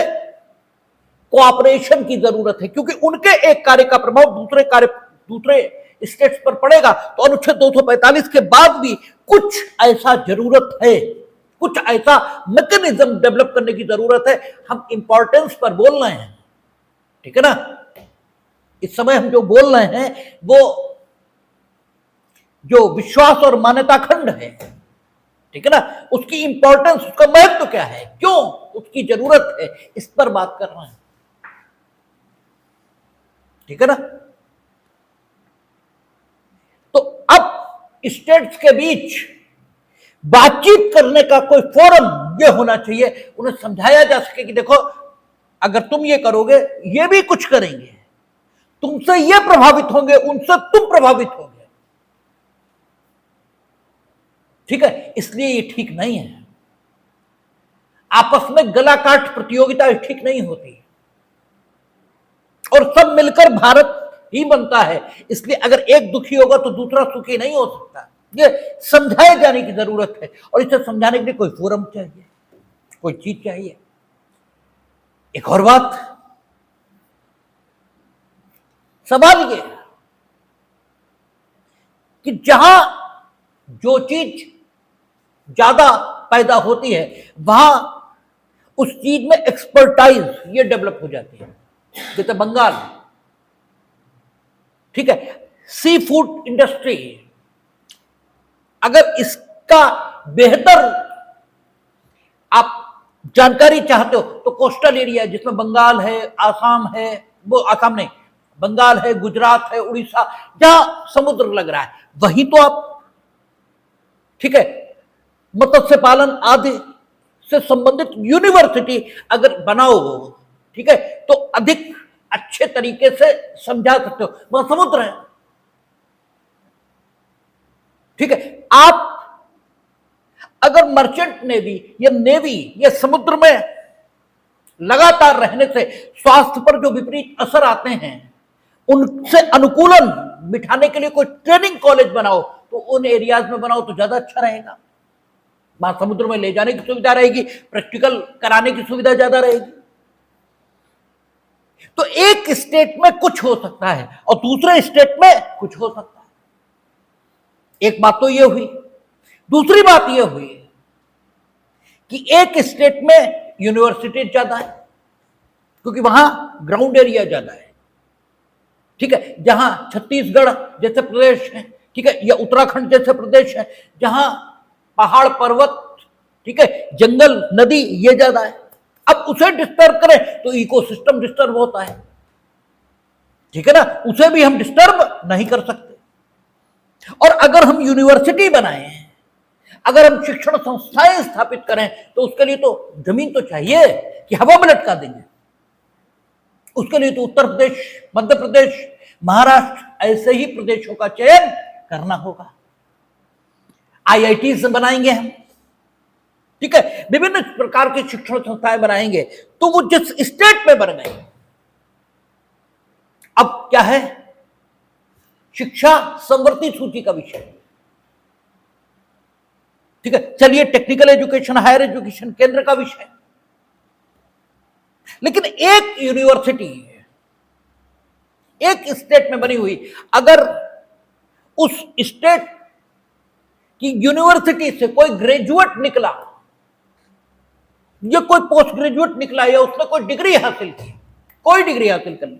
कोऑपरेशन की जरूरत है, क्योंकि उनके एक कार्य का प्रभाव दूसरे स्टेट्स पर पड़ेगा। तो अनुच्छेद 245 के बाद भी कुछ ऐसा जरूरत है, कुछ ऐसा मैकेनिज्म डेवलप करने की जरूरत है। हम इंपॉर्टेंस पर बोल रहे हैं, ठीक है ना? इस समय हम जो बोल रहे हैं वो जो विश्वास और मान्यता खंड है, ठीक है ना, उसकी इंपॉर्टेंस, उसका महत्व क्या है, क्यों उसकी जरूरत है, इस पर बात कर रहे हैं, ठीक है ना? तो अब स्टेट्स के बीच बातचीत करने का कोई फोरम ये होना चाहिए, उन्हें समझाया जा सके कि देखो अगर तुम ये करोगे ये भी कुछ करेंगे, तुमसे ये प्रभावित होंगे, उनसे तुम प्रभावित होंगे। ठीक है, इसलिए ये ठीक नहीं है। आपस में गला काट प्रतियोगिता ठीक नहीं होती, और सब मिलकर भारत ही बनता है। इसलिए अगर एक दुखी होगा तो दूसरा सुखी नहीं हो सकता। ये समझाए जाने की जरूरत है, और इसे समझाने के लिए कोई फोरम चाहिए, कोई चीज चाहिए। एक और बात, सवाल ये कि जहां जो चीज ज्यादा पैदा होती है वहां उस चीज में एक्सपर्टाइज ये डेवलप हो जाती है। जैसे बंगाल, ठीक है, सी फूड इंडस्ट्री, अगर इसका बेहतर आप जानकारी चाहते हो तो कोस्टल एरिया जिसमें बंगाल है, आसाम है, वो आसाम नहीं, बंगाल है, गुजरात है, उड़ीसा, जहां समुद्र लग रहा है वहीं तो आप, ठीक है, मत्स्य पालन आदि से संबंधित यूनिवर्सिटी अगर बनाओ, ठीक है, तो अधिक अच्छे तरीके से समझा सकते हो। वहां समुद्र है, ठीक है। आप अगर मर्चेंट नेवी या नेवी या समुद्र में लगातार रहने से स्वास्थ्य पर जो विपरीत असर आते हैं उनसे अनुकूलन बिठाने के लिए कोई ट्रेनिंग कॉलेज बनाओ तो उन एरियाज में बनाओ तो ज्यादा अच्छा रहेगा। महासमुद्र में ले जाने की सुविधा रहेगी, प्रैक्टिकल कराने की सुविधा ज्यादा रहेगी। तो एक स्टेट में कुछ हो सकता है और दूसरे स्टेट में कुछ हो सकता है। एक बात तो यह हुई। दूसरी बात यह हुई कि एक स्टेट में यूनिवर्सिटी ज्यादा है क्योंकि वहां ग्राउंड एरिया ज्यादा है, ठीक है। जहां छत्तीसगढ़ जैसे प्रदेश है, ठीक है, या उत्तराखंड जैसे प्रदेश है जहां पहाड़ पर्वत, ठीक है, जंगल नदी ये ज्यादा है। अब उसे डिस्टर्ब करें तो इकोसिस्टम डिस्टर्ब होता है, ठीक है ना, उसे भी हम डिस्टर्ब नहीं कर सकते। और अगर हम यूनिवर्सिटी बनाए, अगर हम शिक्षण संस्थाएं स्थापित करें तो उसके लिए तो जमीन तो चाहिए कि हवा में लटका देंगे। उसके लिए तो उत्तर प्रदेश, मध्य प्रदेश, महाराष्ट्र ऐसे ही प्रदेशों का चयन करना होगा। आईआईटी बनाएंगे हम, ठीक है, विभिन्न प्रकार के शिक्षण संस्थाएं बनाएंगे तो वो जिस स्टेट में बन गए। अब क्या है, शिक्षा संवर्ती सूची का विषय, ठीक है। चलिए टेक्निकल एजुकेशन, हायर एजुकेशन केंद्र का विषय। लेकिन एक यूनिवर्सिटी एक स्टेट में बनी हुई, अगर उस स्टेट की यूनिवर्सिटी से कोई ग्रेजुएट निकला या कोई पोस्ट ग्रेजुएट निकला या उसने कोई डिग्री हासिल की, कोई डिग्री हासिल कर ली,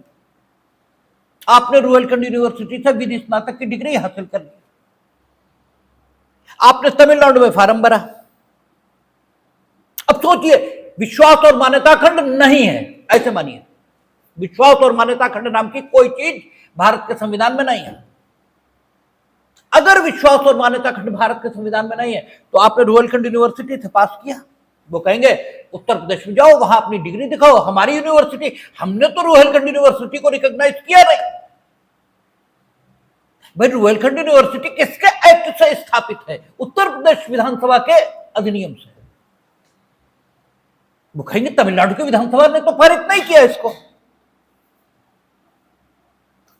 आपने रुहेलखंड यूनिवर्सिटी से विधि स्नातक की डिग्री हासिल कर ली, आपने तमिलनाडु में फार्म भरा। अब सोचिए, विश्वास और मान्यता खंड नहीं है, ऐसे मानिए विश्वास और मान्यता खंड नाम की कोई चीज भारत के संविधान में नहीं है। अगर विश्वास और मान्यता खंड भारत के संविधान में नहीं है तो आपने रुहेलखंड यूनिवर्सिटी से पास किया, वो कहेंगे उत्तर प्रदेश में जाओ, वहां अपनी डिग्री दिखाओ, हमारी यूनिवर्सिटी, हमने तो रुहेलखंड यूनिवर्सिटी को रिकॉग्नाइज किया नहीं। भाई रुहेलखंड यूनिवर्सिटी किसके एक्ट से स्थापित है? उत्तर प्रदेश विधानसभा के अधिनियम से। वो कहेंगे तमिलनाडु की विधानसभा ने तो पारित नहीं किया इसको।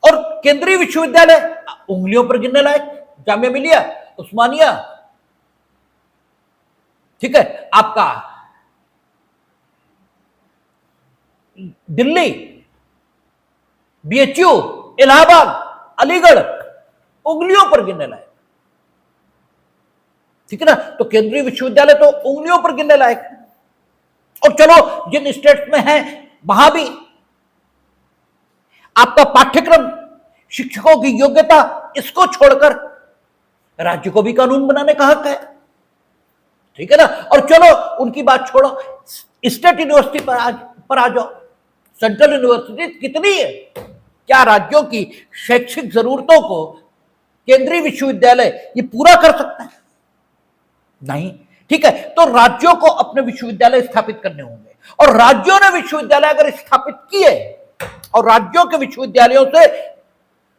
और केंद्रीय विश्वविद्यालय उंगलियों पर गिनने लायक, जामिया मिलिया, उस्मानिया, ठीक है, आपका दिल्ली, बीएचयू, इलाहाबाद, अलीगढ़, उंगलियों पर गिनने लायक, ठीक है ना। तो केंद्रीय विश्वविद्यालय तो उंगलियों पर गिनने लायक। और चलो जिन स्टेट्स में है वहां भी आपका पाठ्यक्रम, शिक्षकों की योग्यता, इसको छोड़कर राज्य को भी कानून बनाने का हक है, ठीक है ना। और चलो उनकी बात छोड़ो, स्टेट यूनिवर्सिटी पर आ जाओ। सेंट्रल यूनिवर्सिटी कितनी है? क्या राज्यों की शैक्षिक जरूरतों को केंद्रीय विश्वविद्यालय ये पूरा कर सकता है? नहीं, ठीक है। तो राज्यों को अपने विश्वविद्यालय स्थापित करने होंगे, और राज्यों ने विश्वविद्यालय अगर स्थापित किए और राज्यों के विश्वविद्यालयों से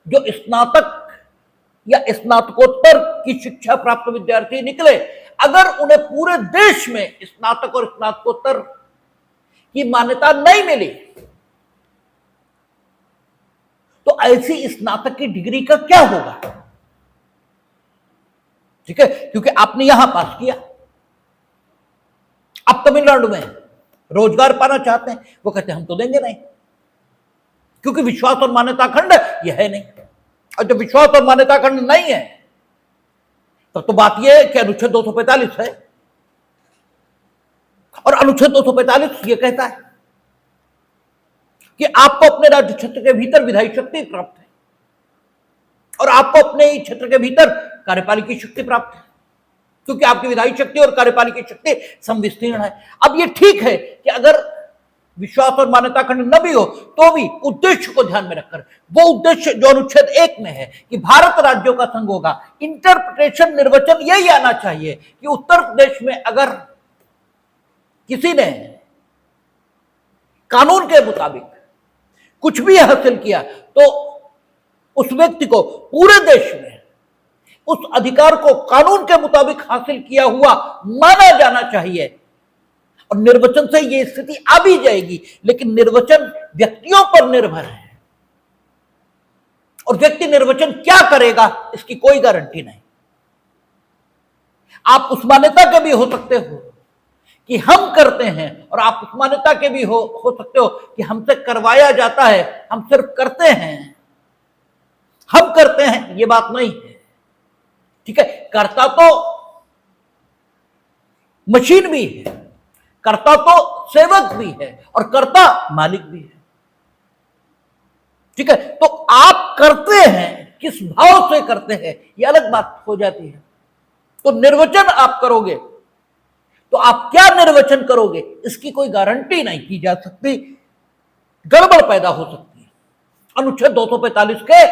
जो स्नातक या स्नातकोत्तर की शिक्षा प्राप्त विद्यार्थी निकले, अगर उन्हें पूरे देश में स्नातक और स्नातकोत्तर की मान्यता नहीं मिली तो ऐसी स्नातक की डिग्री का क्या होगा? ठीक है, क्योंकि आपने यहां पास किया, आप तमिलनाडु में रोजगार पाना चाहते हैं, वो कहते हैं हम तो देंगे नहीं, क्योंकि विश्वास और मान्यता खंड यह है नहीं। और जब विश्वास और मान्यता खंड नहीं है तो बात यह है कि अनुच्छेद 245 है, और अनुच्छेद 245 यह कहता है कि आपको अपने राज्य क्षेत्र के भीतर विधायी शक्ति प्राप्त है और आपको अपने क्षेत्र के भीतर कार्यपालिकी शक्ति प्राप्त है, क्योंकि आपकी विधायी शक्ति और कार्यपालिकी शक्ति संविस्तीर्ण है। अब ये ठीक है कि अगर विश्वास और मान्यता खंड न भी हो तो भी उद्देश्य को ध्यान में रखकर, वो उद्देश्य जो अनुच्छेद 1 में है कि भारत राज्यों का संघ होगा, इंटरप्रिटेशन, निर्वचन यही आना चाहिए कि उत्तर प्रदेश में अगर किसी ने कानून के मुताबिक कुछ भी हासिल किया तो उस व्यक्ति को पूरे देश में उस अधिकार को कानून के मुताबिक हासिल किया हुआ माना जाना चाहिए। और निर्वचन से यह स्थिति आ भी जाएगी, लेकिन निर्वचन व्यक्तियों पर निर्भर है और व्यक्ति निर्वाचन क्या करेगा इसकी कोई गारंटी नहीं। आप उस मान्यता के भी हो सकते हो कि हम करते हैं, और आप उस मान्यता के भी हो सकते हो कि हमसे करवाया जाता है, हम सिर्फ करते हैं, हम करते हैं, ये बात नहीं है। ठीक है, करता तो मशीन भी है, करता तो सेवक भी है, और करता मालिक भी है। ठीक है, तो आप करते हैं, किस भाव से करते हैं, यह अलग बात हो जाती है। तो निर्वचन आप करोगे तो आप क्या निर्वचन करोगे इसकी कोई गारंटी नहीं की जा सकती, गड़बड़ पैदा हो सकती है अनुच्छेद 245 के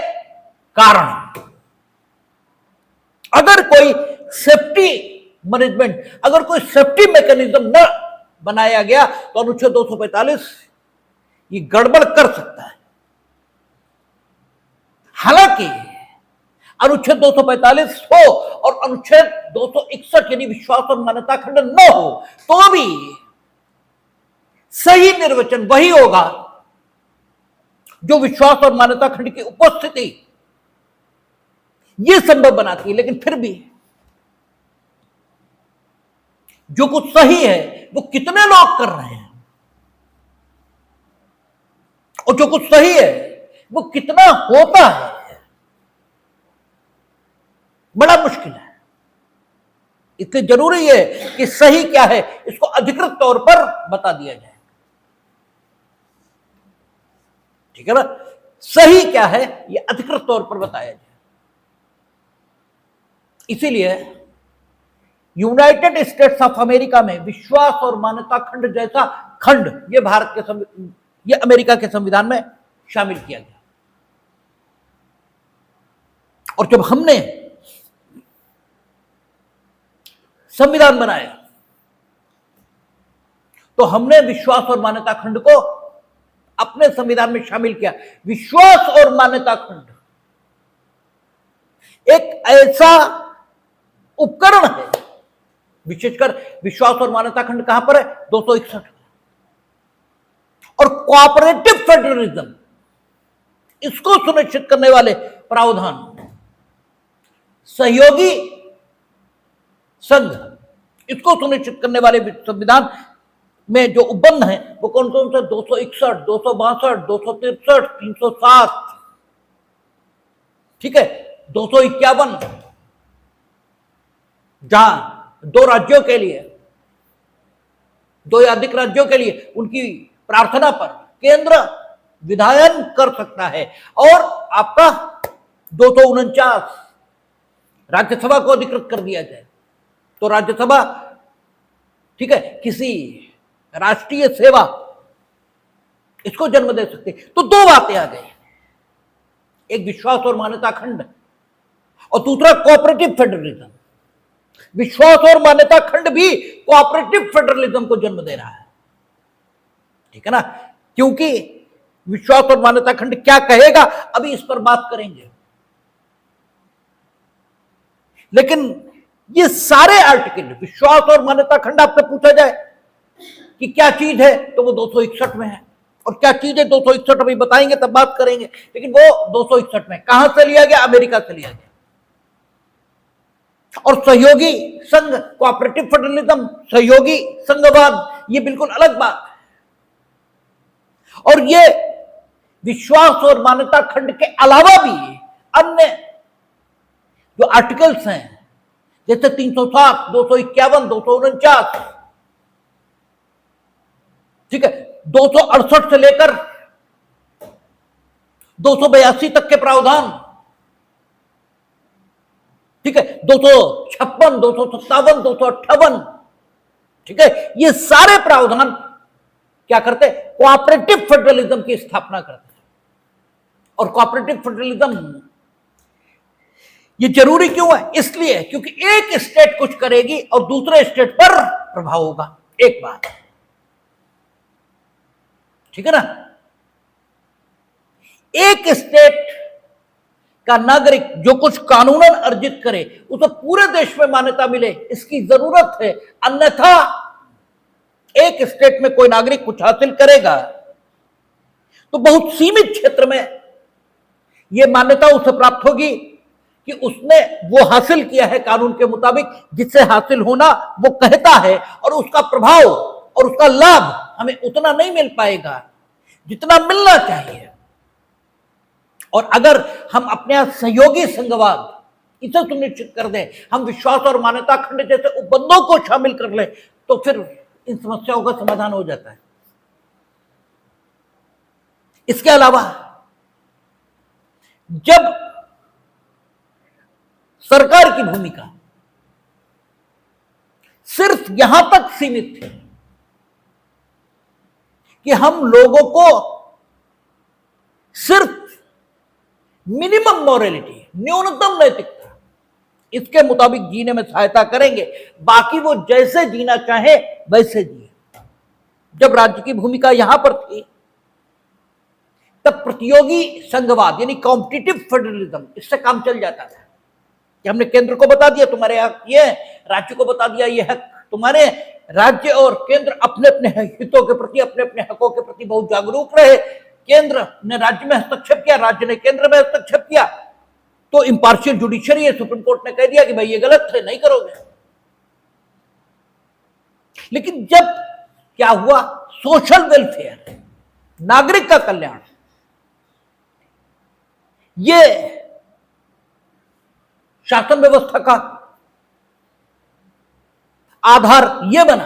कारण। अगर कोई सेफ्टी मैनेजमेंट, अगर कोई सेफ्टी मैकेनिज्म न बनाया गया तो अनुच्छेद 245 ये गड़बड़ कर सकता है। हालांकि अनुच्छेद 245 हो और अनुच्छेद 261 यानी विश्वास और मान्यता खंड न हो तो भी सही निर्वचन वही होगा जो विश्वास और मान्यता खंड की उपस्थिति यह संभव बनाती है। लेकिन फिर भी जो कुछ सही है वो कितने लोग कर रहे हैं, और जो कुछ सही है वो कितना होता है, बड़ा मुश्किल है। इसलिए जरूरी है कि सही क्या है इसको अधिकृत तौर पर बता दिया जाए। ठीक है ना, सही क्या है यह अधिकृत तौर पर बताया जाए। इसीलिए यूनाइटेड स्टेट्स ऑफ अमेरिका में विश्वास और मान्यता खंड जैसा खंड यह भारत के यह अमेरिका के संविधान में शामिल किया गया। और जब हमने संविधान बनाया तो हमने विश्वास और मान्यता खंड को अपने संविधान में शामिल किया। विश्वास और मान्यता खंड एक ऐसा उपकरण है, विशेषकर विश्वास और मान्यता खंड कहां पर है, 261। और कोऑपरेटिव फेडरलिज्म, इसको सुनिश्चित करने वाले प्रावधान, सहयोगी संघ, इसको सुनिश्चित करने वाले संविधान में जो उपबंध हैं वो कौन कौन से, 261, 262, 263, 307, ठीक है, 251, जहां दो राज्यों के लिए, दो या अधिक राज्यों के लिए उनकी प्रार्थना पर केंद्र विधायन कर सकता है, और आपका 249 राज्यसभा को अधिकृत कर दिया जाए तो राज्यसभा, ठीक है, किसी राष्ट्रीय सेवा इसको जन्म दे सकती। तो दो बातें आ गई, एक विश्वास और मान्यता खंड और दूसरा कोऑपरेटिव फेडरलिज्म। विश्वास और मान्यता खंड भी कोऑपरेटिव फेडरलिज्म को जन्म दे रहा है। ठीक है ना, क्योंकि विश्वास और मान्यता खंड क्या कहेगा अभी इस पर बात करेंगे, लेकिन ये सारे आर्टिकल, विश्वास और मान्यता खंड आपसे पूछा जाए कि क्या चीज है तो वो 261 में है, और क्या चीज है 261 अभी बताएंगे तब बात करेंगे, लेकिन वो 261 में कहां से लिया गया, अमेरिका से लिया गया। और सहयोगी संघ, कोऑपरेटिव फेडरलिज्म, सहयोगी संघवाद, ये बिल्कुल अलग बात है। और ये विश्वास और मान्यता खंड के अलावा भी अन्य जो आर्टिकल्स हैं जैसे 307, 251, 249, ठीक है, 268 से लेकर 282 तक के प्रावधान, ठीक है, 256, 257, 258, ठीक है, ये सारे प्रावधान क्या करते, कोऑपरेटिव फेडरलिज्म की स्थापना करते हैं। और कोऑपरेटिव फेडरलिज्म ये जरूरी क्यों है, इसलिए क्योंकि एक स्टेट कुछ करेगी और दूसरे स्टेट पर प्रभाव होगा, एक बात, ठीक है ना। एक स्टेट का नागरिक जो कुछ कानूनन अर्जित करे उसे पूरे देश में मान्यता मिले, इसकी जरूरत है। अन्यथा एक स्टेट में कोई नागरिक कुछ हासिल करेगा तो बहुत सीमित क्षेत्र में ये मान्यता उसे प्राप्त होगी कि उसने वो हासिल किया है कानून के मुताबिक जिससे हासिल होना वो कहता है, और उसका प्रभाव और उसका लाभ हमें उतना नहीं मिल पाएगा जितना मिलना चाहिए। और अगर हम अपने यहां सहयोगी संघवाद इसे सुनिश्चित कर दें, हम विश्वास और मान्यता खंड जैसे उपबंधों को शामिल कर लें, तो फिर इन समस्याओं का समाधान हो जाता है। इसके अलावा जब सरकार की भूमिका सिर्फ यहां तक सीमित थी कि हम लोगों को सिर्फ मिनिमम मॉरलिटी, न्यूनतम नैतिकता, इसके मुताबिक जीने में सहायता करेंगे, बाकी वो जैसे जीना चाहे वैसे जिए, जब राज्य की भूमिका यहां पर थी, तब प्रतियोगी संघवाद यानी कॉम्पिटिटिव फेडरलिज्म, इससे काम चल जाता था कि हमने केंद्र को बता दिया तुम्हारे हक ये, राज्य को बता दिया ये हक तुम्हारे, राज्य और केंद्र अपने अपने हितों के प्रति, अपने अपने हकों के प्रति बहुत जागरूक रहे। केंद्र ने राज्य में हस्तक्षेप किया, राज्य ने केंद्र में हस्तक्षेप किया, तो इंपार्शियल जुडिशरी है, सुप्रीम कोर्ट ने कह दिया कि भाई ये गलत है, नहीं करोगे। लेकिन जब क्या हुआ, सोशल वेलफेयर, नागरिक का कल्याण, ये शासन व्यवस्था का आधार ये बना,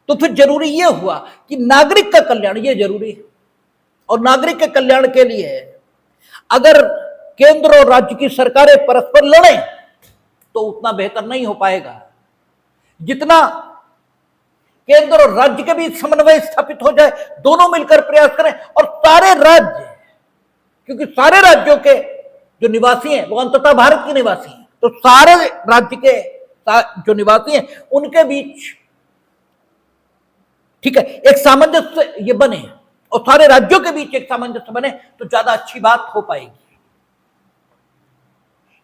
तो फिर जरूरी ये हुआ कि नागरिक का कल्याण ये जरूरी है। और नागरिक के कल्याण के लिए अगर केंद्र और राज्य की सरकारें परस्पर लड़ें तो उतना बेहतर नहीं हो पाएगा जितना केंद्र और राज्य के बीच समन्वय स्थापित हो जाए, दोनों मिलकर प्रयास करें, और सारे राज्य, क्योंकि सारे राज्यों के जो निवासी हैं वो अंततः भारत के निवासी हैं, तो सारे राज्य के जो निवासी हैं उनके बीच, ठीक है, एक सामंजस्य ये बने, और सारे राज्यों के बीच एक सामंजस्य बने, तो ज्यादा अच्छी बात हो पाएगी।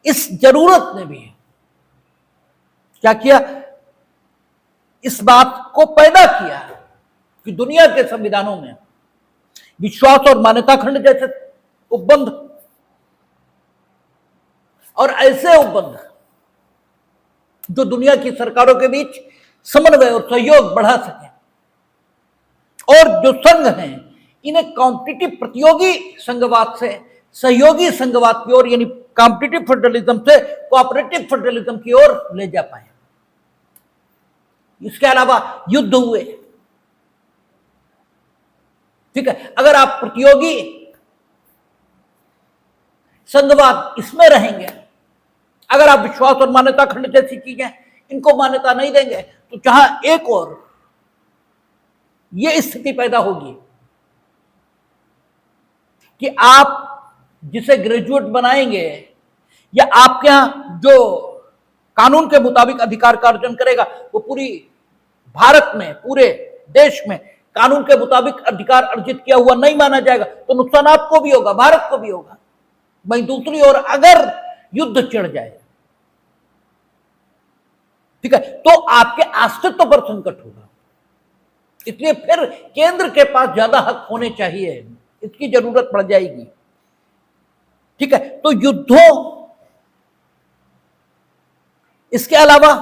इस जरूरत ने भी क्या किया, इस बात को पैदा किया कि दुनिया के संविधानों में विश्वास और मान्यता खंड जैसे उपबंध और ऐसे उपबंध जो दुनिया की सरकारों के बीच समन्वय और सहयोग बढ़ा सके, और जो संघ हैं इन्हें कॉम्पिटिटिव प्रतियोगी संघवाद से सहयोगी संघवाद की ओर यानी कॉम्पिटिटिव फेडरलिज्म से कोऑपरेटिव फेडरलिज्म की ओर ले जा पाए। इसके अलावा युद्ध हुए, ठीक है, अगर आप प्रतियोगी संघवाद इसमें रहेंगे, अगर आप विश्वास और मान्यता खंड जैसी चीजें इनको मान्यता नहीं देंगे, तो जहां एक और ये स्थिति पैदा होगी कि आप जिसे ग्रेजुएट बनाएंगे या आपके यहां जो कानून के मुताबिक अधिकार का अर्जन करेगा वो पूरी भारत में, पूरे देश में कानून के मुताबिक अधिकार अर्जित किया हुआ नहीं माना जाएगा, तो नुकसान आपको भी होगा, भारत को भी होगा। वहीं दूसरी ओर अगर युद्ध छिड़ जाए, ठीक है, तो आपके अस्तित्व पर संकट होगा। इसलिए फिर केंद्र के पास ज्यादा हक होने चाहिए, इसकी जरूरत पड़ जाएगी, ठीक है। तो युद्धों, इसके अलावा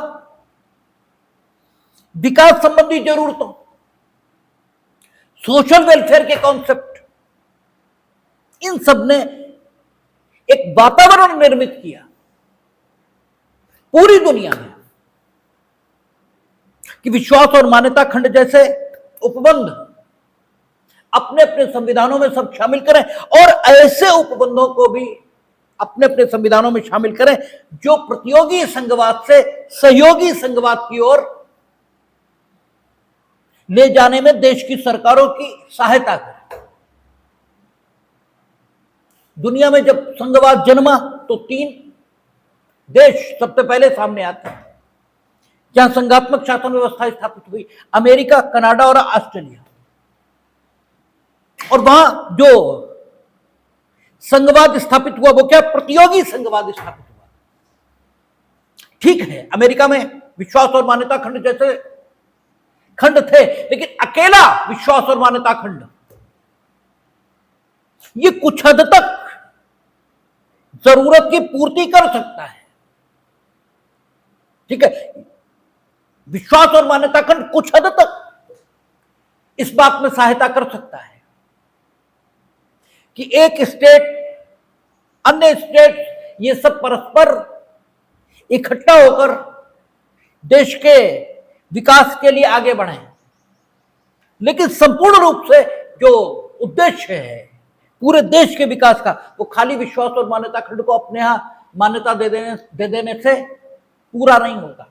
विकास संबंधी जरूरतों, सोशल वेलफेयर के कॉन्सेप्ट, इन सब ने एक वातावरण निर्मित किया पूरी दुनिया में कि विश्वास और मान्यता खंड जैसे उपबंध अपने अपने संविधानों में सब शामिल करें, और ऐसे उपबंधों को भी अपने अपने संविधानों में शामिल करें जो प्रतियोगी संघवाद से सहयोगी संघवाद की ओर ले जाने में देश की सरकारों की सहायता करें। दुनिया में जब संघवाद जन्मा तो 3 देश सबसे पहले सामने आते हैं जहां संघात्मक शासन व्यवस्था स्थापित हुई, अमेरिका, कनाडा और ऑस्ट्रेलिया। और वहां जो संघवाद स्थापित हुआ वो क्या, प्रतियोगी संघवाद स्थापित हुआ। ठीक है, अमेरिका में विश्वास और मान्यता खंड जैसे खंड थे, लेकिन अकेला विश्वास और मान्यता खंड ये कुछ हद तक जरूरत की पूर्ति कर सकता है, ठीक है। विश्वास और मान्यता खंड कुछ हद तक इस बात में सहायता कर सकता है कि एक स्टेट, अन्य स्टेट, ये सब परस्पर इकट्ठा होकर देश के विकास के लिए आगे बढ़े। लेकिन संपूर्ण रूप से जो उद्देश्य है पूरे देश के विकास का, वो खाली विश्वास और मान्यता खंड को अपने यहां मान्यता दे देने से पूरा नहीं होगा।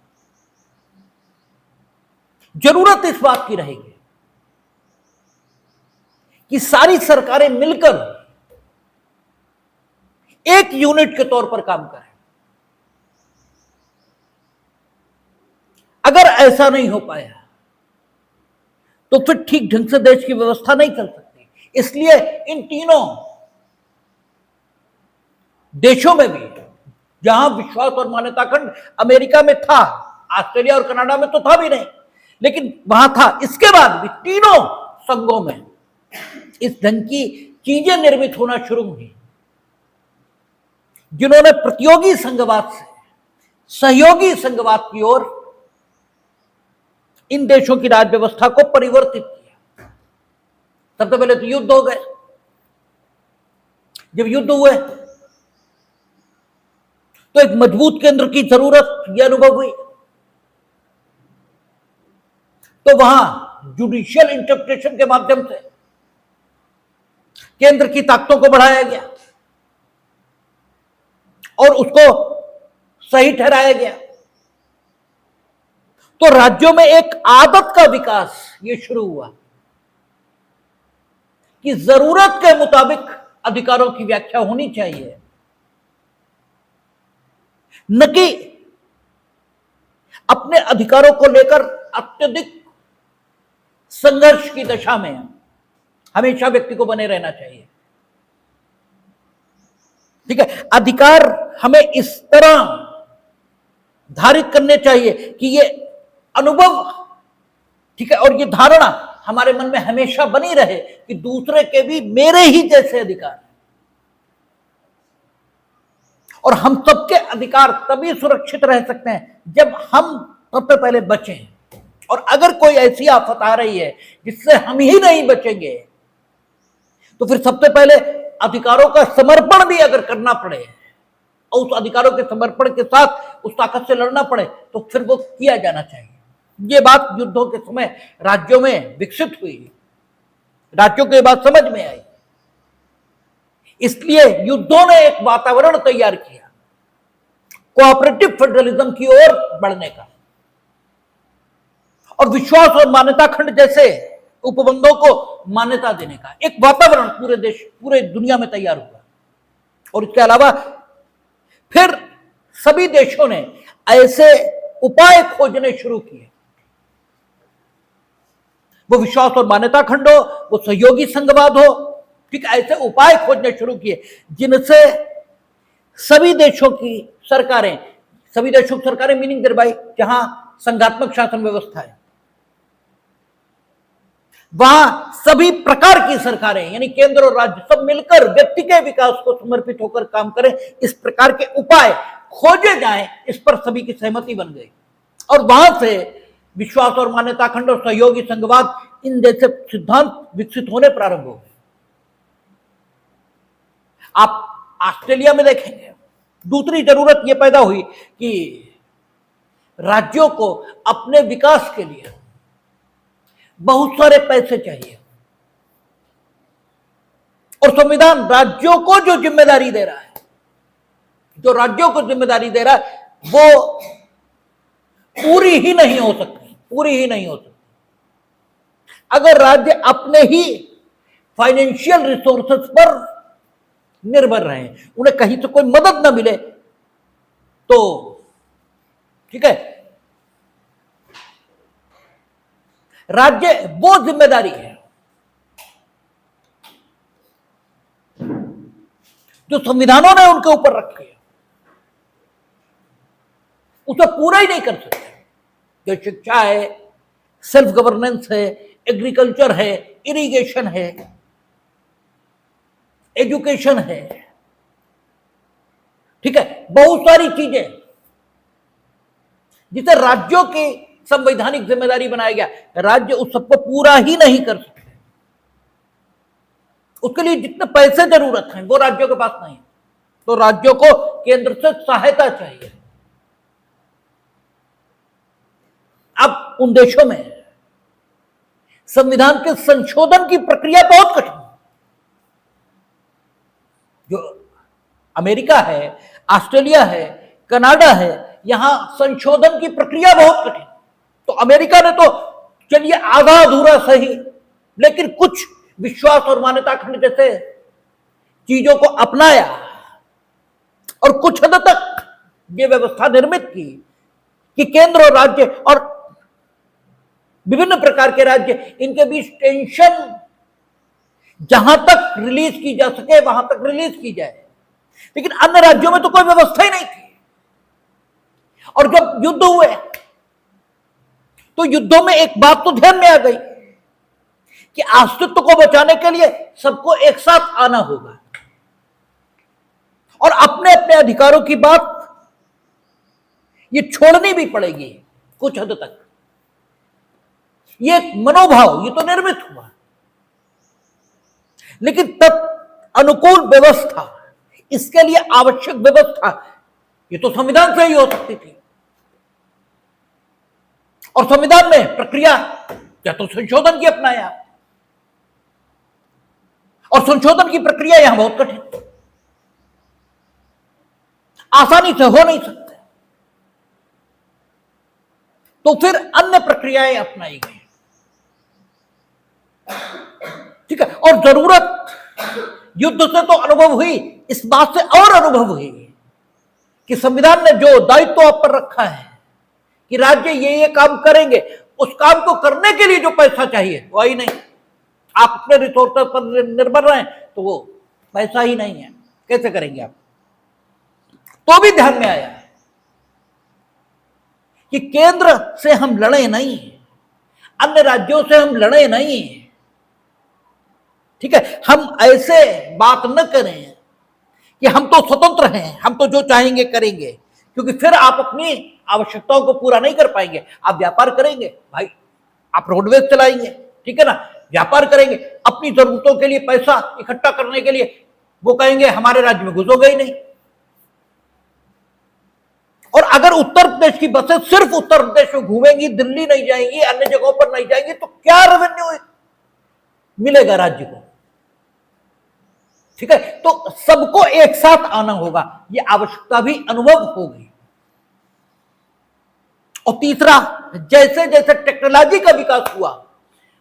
जरूरत इस बात की रहेगी कि सारी सरकारें मिलकर एक यूनिट के तौर पर काम करें। अगर ऐसा नहीं हो पाया तो फिर ठीक ढंग से देश की व्यवस्था नहीं चल सकती। इसलिए इन तीनों देशों में भी, जहां विश्वास और मान्यता खंड अमेरिका में था, ऑस्ट्रेलिया और कनाडा में तो था भी नहीं, लेकिन वहां था, इसके बाद भी तीनों संघों में इस ढंग की चीजें निर्मित होना शुरू हुई, जिन्होंने प्रतियोगी संघवाद से सहयोगी संघवाद की ओर इन देशों की राज्य व्यवस्था को परिवर्तित किया। सबसे पहले तो युद्ध हो गए। जब युद्ध हुए तो एक मजबूत केंद्र की जरूरत यह अनुभव हुई, तो वहां जुडिशियल इंटरप्रिटेशन के माध्यम से केंद्र की ताकतों को बढ़ाया गया और उसको सही ठहराया गया। तो राज्यों में एक आदत का विकास ये शुरू हुआ कि जरूरत के मुताबिक अधिकारों की व्याख्या होनी चाहिए, न कि अपने अधिकारों को लेकर अत्यधिक संघर्ष की दशा में हमेशा व्यक्ति को बने रहना चाहिए। ठीक है, अधिकार हमें इस तरह धारित करने चाहिए कि ये अनुभव, ठीक है, और ये धारणा हमारे मन में हमेशा बनी रहे कि दूसरे के भी मेरे ही जैसे अधिकार, और हम सबके अधिकार तभी सुरक्षित रह सकते हैं जब हम सबसे पहले बचें। और अगर कोई ऐसी आफत आ रही है जिससे हम ही नहीं बचेंगे, तो फिर सबसे पहले अधिकारों का समर्पण भी अगर करना पड़े और उस अधिकारों के समर्पण के साथ उस ताकत से लड़ना पड़े, तो फिर वो किया जाना चाहिए। ये बात युद्धों के समय राज्यों में विकसित हुई, राज्यों को ये बात समझ में आई। इसलिए युद्धों ने एक वातावरण तैयार किया कोऑपरेटिव फेडरलिज्म की ओर बढ़ने का, और विश्वास और मान्यता खंड जैसे उपबंधों को मान्यता देने का एक वातावरण पूरे दुनिया में तैयार हुआ। और इसके अलावा फिर सभी देशों ने ऐसे उपाय खोजने शुरू किए, वो विश्वास और मान्यता खंड हो, वो सहयोगी संघवाद हो, ठीक, ऐसे उपाय खोजने शुरू किए जिनसे सभी देशों की सरकारें मीनिंग देयर बाय जहां संघात्मक शासन व्यवस्था है, वहां सभी प्रकार की सरकारें यानी केंद्र और राज्य सब मिलकर व्यक्ति के विकास को समर्पित होकर काम करें, इस प्रकार के उपाय खोजे जाएं, इस पर सभी की सहमति बन गई। और वहां से विश्वास और मान्यता खंड और सहयोगी संघवाद इन जैसे सिद्धांत विकसित होने प्रारंभ हो गए। आप ऑस्ट्रेलिया में देखेंगे, दूसरी जरूरत यह पैदा हुई कि राज्यों को अपने विकास के लिए बहुत सारे पैसे चाहिए, और संविधान राज्यों को जो जिम्मेदारी दे रहा है, वो पूरी ही नहीं हो सकती अगर राज्य अपने ही फाइनेंशियल रिसोर्सेस पर निर्भर रहे, उन्हें कहीं से कोई मदद ना मिले तो, ठीक है, राज्य वो जिम्मेदारी है जो संविधानों ने उनके ऊपर रखी है, उसे पूरा ही नहीं कर सकते। जो शिक्षा है, सेल्फ गवर्नेंस है, एग्रीकल्चर है, इरिगेशन है, एजुकेशन है, ठीक है, बहुत सारी चीजें जिसे राज्यों की संवैधानिक जिम्मेदारी बनाया गया। राज्य उस सबको पूरा ही नहीं कर सकते, उसके लिए जितने पैसे जरूरत हैं वो राज्यों के पास नहीं है, तो राज्यों को केंद्र से सहायता चाहिए। अब उन देशों में संविधान के संशोधन की प्रक्रिया बहुत कठिन, जो अमेरिका है, ऑस्ट्रेलिया है, कनाडा है, यहां संशोधन की प्रक्रिया बहुत कठिन। तो अमेरिका ने तो चलिए आधा अधूरा सही, लेकिन कुछ विश्वास और मान्यता खंड जैसे चीजों को अपनाया और कुछ हद तक ये व्यवस्था निर्मित की कि केंद्र और राज्य और विभिन्न प्रकार के राज्य, इनके बीच टेंशन जहां तक रिलीज की जा सके वहां तक रिलीज की जाए। लेकिन अन्य राज्यों में तो कोई व्यवस्था ही नहीं थी, और जब युद्ध हुए तो युद्धों में एक बात तो ध्यान में आ गई कि अस्तित्व को बचाने के लिए सबको एक साथ आना होगा और अपने अपने अधिकारों की बात ये छोड़नी भी पड़ेगी कुछ हद तक। ये मनोभाव ये तो निर्मित हुआ, लेकिन तब अनुकूल व्यवस्था, इसके लिए आवश्यक व्यवस्था ये तो संविधान से ही हो सकती थी, और संविधान में प्रक्रिया या तो संशोधन की अपनाया, और संशोधन की प्रक्रिया यहां बहुत कठिन, आसानी से हो नहीं सकते, तो फिर अन्य प्रक्रियाएं अपनाई गई, ठीक है। और जरूरत युद्ध से तो अनुभव हुई, इस बात से और अनुभव हुई कि संविधान ने जो दायित्व आप पर रखा है कि राज्य ये काम करेंगे, उस काम को करने के लिए जो पैसा चाहिए वही नहीं, आप अपने रिसोर्सेस पर निर्भर रहें तो वो पैसा ही नहीं है, कैसे करेंगे आप। तो भी ध्यान में आया कि केंद्र से हम लड़े नहीं, अन्य राज्यों से हम लड़े नहीं, ठीक है, हम ऐसे बात न करें कि हम तो स्वतंत्र हैं, हम तो जो चाहेंगे करेंगे, क्योंकि फिर आप अपनी आवश्यकताओं को पूरा नहीं कर पाएंगे। आप व्यापार करेंगे भाई, आप रोडवेज चलाएंगे, ठीक है ना, व्यापार करेंगे, अपनी जरूरतों के लिए पैसा इकट्ठा करने के लिए वो कहेंगे हमारे राज्य में घुसोगे ही नहीं। और अगर उत्तर प्रदेश की बसें सिर्फ उत्तर प्रदेश में घूमेंगी, दिल्ली नहीं जाएंगी, अन्य जगहों पर नहीं जाएंगी, तो क्या रेवेन्यू मिलेगा राज्य को, ठीक है। तो सबको एक साथ आना होगा, यह आवश्यकता भी अनुभव होगी। और तीसरा, जैसे जैसे टेक्नोलॉजी का विकास हुआ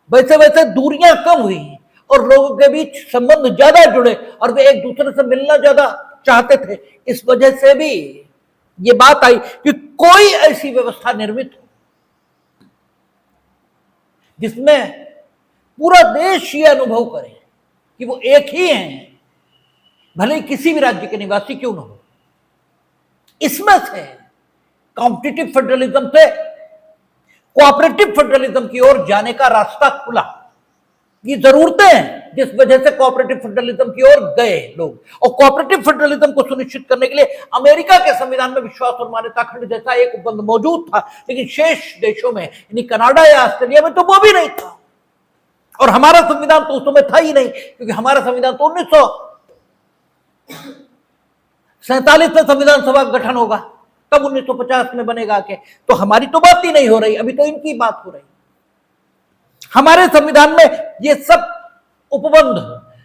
वैसे वैसे दूरियां कम हुई और लोगों के बीच संबंध ज्यादा जुड़े और वे एक दूसरे से मिलना ज्यादा चाहते थे। इस वजह से भी ये बात आई कि कोई ऐसी व्यवस्था निर्मित हो जिसमें पूरा देश ये अनुभव करे कि वो एक ही हैं, भले ही किसी भी राज्य के निवासी क्यों न हो। इसमें से कॉम्पिटिटिव फेडरलिज्म से कोऑपरेटिव फेडरलिज्म की ओर जाने का रास्ता खुला। ये जरूरतें हैं जिस वजह से कोऑपरेटिव फेडरलिज्म की ओर गए लोग, और कोऑपरेटिव फेडरलिज्म को सुनिश्चित करने के लिए अमेरिका के संविधान में विश्वास और मान्यता खंड जैसा एक उपबंध मौजूद था, लेकिन शेष देशों में यानी कनाडा या ऑस्ट्रेलिया में तो वो भी नहीं था। और हमारा संविधान तो उस समय था ही नहीं, क्योंकि हमारा संविधान तो 1947 में संविधान सभा का गठन होगा, तब 1950 में बनेगा के, तो हमारी तो बात ही नहीं हो रही, अभी तो इनकी बात हो रही। हमारे संविधान में ये सब उपबंध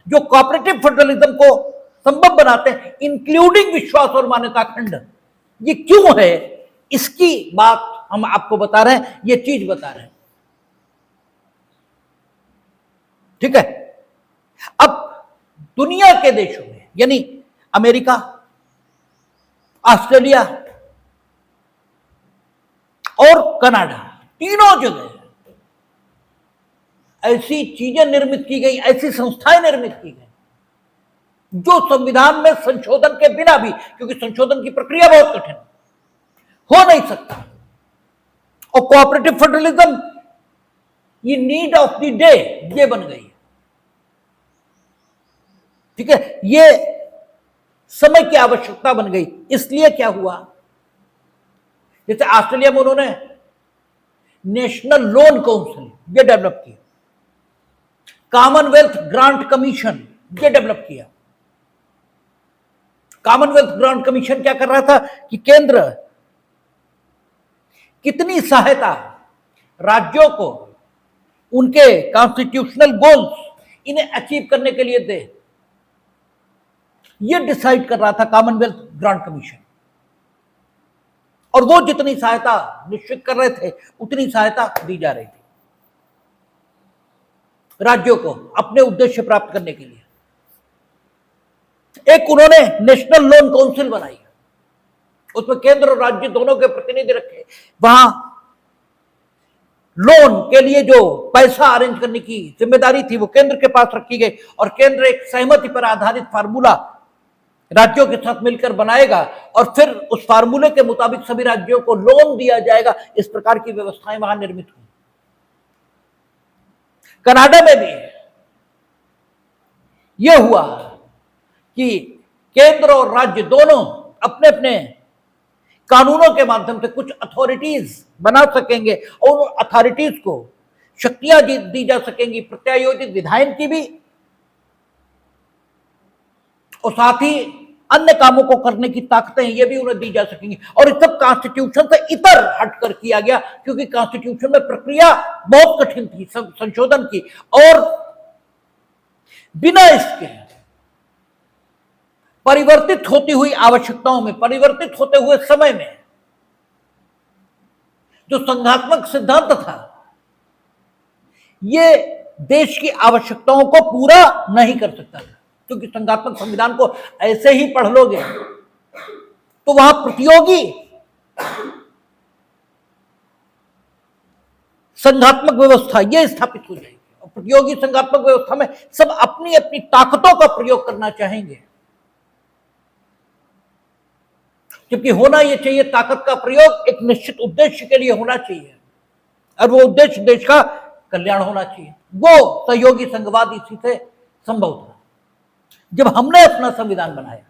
जो कोऑपरेटिव फेडरलिज्म को संभव बनाते हैं, इंक्लूडिंग विश्वास और मान्यता खंड, ये क्यों है इसकी बात हम आपको बता रहे हैं, ये चीज बता रहे हैं, ठीक है। अब दुनिया के देशों में यानी अमेरिका, ऑस्ट्रेलिया और कनाडा, तीनों जगह ऐसी चीजें निर्मित की गई, ऐसी संस्थाएं निर्मित की गई जो संविधान में संशोधन के बिना भी, क्योंकि संशोधन की प्रक्रिया बहुत कठिन हो नहीं सकता, और कोऑपरेटिव फेडरलिज्म ये नीड ऑफ द डे ये बन गई। ठीक है, ये समय की आवश्यकता बन गई। इसलिए क्या हुआ, जैसे ऑस्ट्रेलिया में उन्होंने नेशनल लोन काउंसिल ये डेवलप किया, कॉमनवेल्थ ग्रांट कमीशन ये डेवलप किया। कॉमनवेल्थ ग्रांट कमीशन क्या कर रहा था कि केंद्र कितनी सहायता राज्यों को उनके कॉन्स्टिट्यूशनल गोल्स इन्हें अचीव करने के लिए दे, ये डिसाइड कर रहा था कॉमनवेल्थ ग्रांट कमीशन। और वो जितनी सहायता निश्चित कर रहे थे उतनी सहायता दी जा रही थी राज्यों को अपने उद्देश्य प्राप्त करने के लिए। एक उन्होंने नेशनल लोन काउंसिल बनाई, उसमें केंद्र और राज्य दोनों के प्रतिनिधि रखे। वहां लोन के लिए जो पैसा अरेंज करने की जिम्मेदारी थी वो केंद्र के पास रखी गई, और केंद्र एक सहमति पर आधारित फार्मूला राज्यों के साथ मिलकर बनाएगा, और फिर उस फार्मूले के मुताबिक सभी राज्यों को लोन दिया जाएगा। इस प्रकार की व्यवस्थाएं वहां निर्मित हुई। कनाडा में भी यह हुआ कि केंद्र और राज्य दोनों अपने अपने कानूनों के माध्यम से कुछ अथॉरिटीज बना सकेंगे, और उन अथॉरिटीज को शक्तियां दी जा सकेंगी, प्रत्यायोजित विधायन की भी और साथ ही अन्य कामों को करने की ताकतें ये भी उन्हें दी जा सकेंगी। और इस सब कॉन्स्टिट्यूशन से इतर हटकर किया गया, क्योंकि कॉन्स्टिट्यूशन में प्रक्रिया बहुत कठिन थी संशोधन की, और बिना इसके परिवर्तित होती हुई आवश्यकताओं में, परिवर्तित होते हुए समय में जो संघात्मक सिद्धांत था, ये देश की आवश्यकताओं को पूरा नहीं कर सकता था। क्योंकि संघात्मक संविधान को ऐसे ही पढ़ लोगे तो वहां प्रतियोगी संघात्मक व्यवस्था ये स्थापित हो जाएगी, और प्रतियोगी संघात्मक व्यवस्था में सब अपनी अपनी ताकतों का प्रयोग करना चाहेंगे, जबकि होना यह चाहिए ताकत का प्रयोग एक निश्चित उद्देश्य के लिए होना चाहिए, और वो उद्देश्य देश का कल्याण होना चाहिए। वो सहयोगी संघवाद इसी से संभव था। जब हमने अपना संविधान बनाया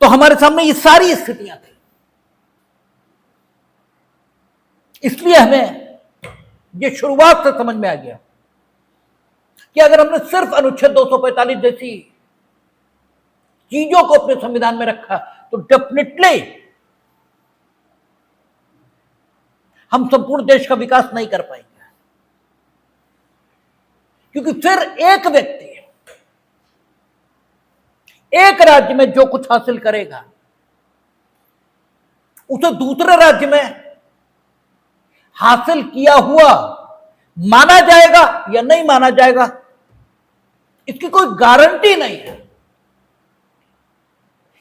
तो हमारे सामने ये सारी स्थितियां थी, इसलिए हमें ये शुरुआत से समझ में आ गया कि अगर हमने सिर्फ अनुच्छेद 245 जैसी चीजों को अपने संविधान में रखा तो डेफिनेटली हम संपूर्ण देश का विकास नहीं कर पाएंगे। क्योंकि फिर एक व्यक्ति एक राज्य में जो कुछ हासिल करेगा उसे दूसरे राज्य में हासिल किया हुआ माना जाएगा या नहीं माना जाएगा, इसकी कोई गारंटी नहीं है।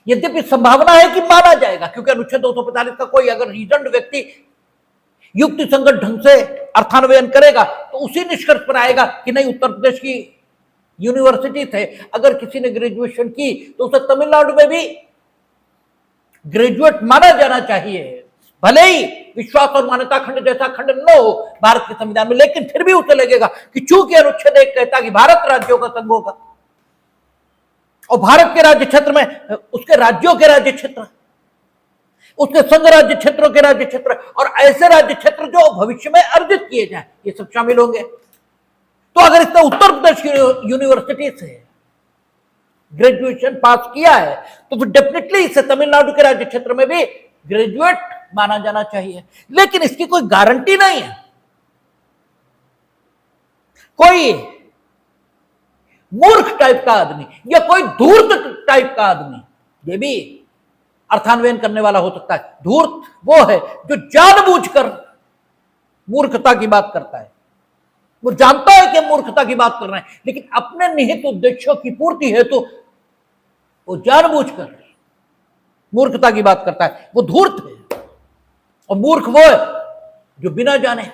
यद्यपि संभावना है कि माना जाएगा, क्योंकि अनुच्छेद 245 का कोई अगर रीजन्ड व्यक्ति युक्ति संगत ढंग से अर्थान्वयन करेगा तो उसी निष्कर्ष पर आएगा कि नहीं, उत्तर प्रदेश की यूनिवर्सिटी थे, अगर किसी ने ग्रेजुएशन की तो उसे तमिलनाडु में भी ग्रेजुएट माना जाना चाहिए, भले ही विश्वास और मान्यता खंड जैसा खंड न हो भारत के संविधान में, लेकिन फिर भी उसे लगेगा कि चूंकि अनुच्छेद 1 कहता कि भारत राज्यों का संघ होगा, और भारत के राज्य क्षेत्र में उसके राज्यों के राज्य क्षेत्र, उसके संघ राज्य क्षेत्रों के राज्य क्षेत्र, और ऐसे राज्य क्षेत्र जो भविष्य में अर्जित किए जाए, ये सब शामिल होंगे। तो अगर इसने उत्तर प्रदेश की यूनिवर्सिटी से ग्रेजुएशन पास किया है तो फिर डेफिनेटली इसे तमिलनाडु के राज्य क्षेत्र में भी ग्रेजुएट माना जाना चाहिए। लेकिन इसकी कोई गारंटी नहीं है। कोई मूर्ख टाइप का आदमी या कोई धूर्त टाइप का आदमी ये भी अर्थान्वयन करने वाला हो सकता है। धूर्त वो है जो जानबूझकर मूर्खता की बात करता है, वो जानता है कि मूर्खता की बात कर रहे हैं, लेकिन अपने निहित उद्देश्यों की पूर्ति हेतु वो जानबूझकर मूर्खता की बात करता है, वो धूर्त है। और मूर्ख वो है जो बिना जाने,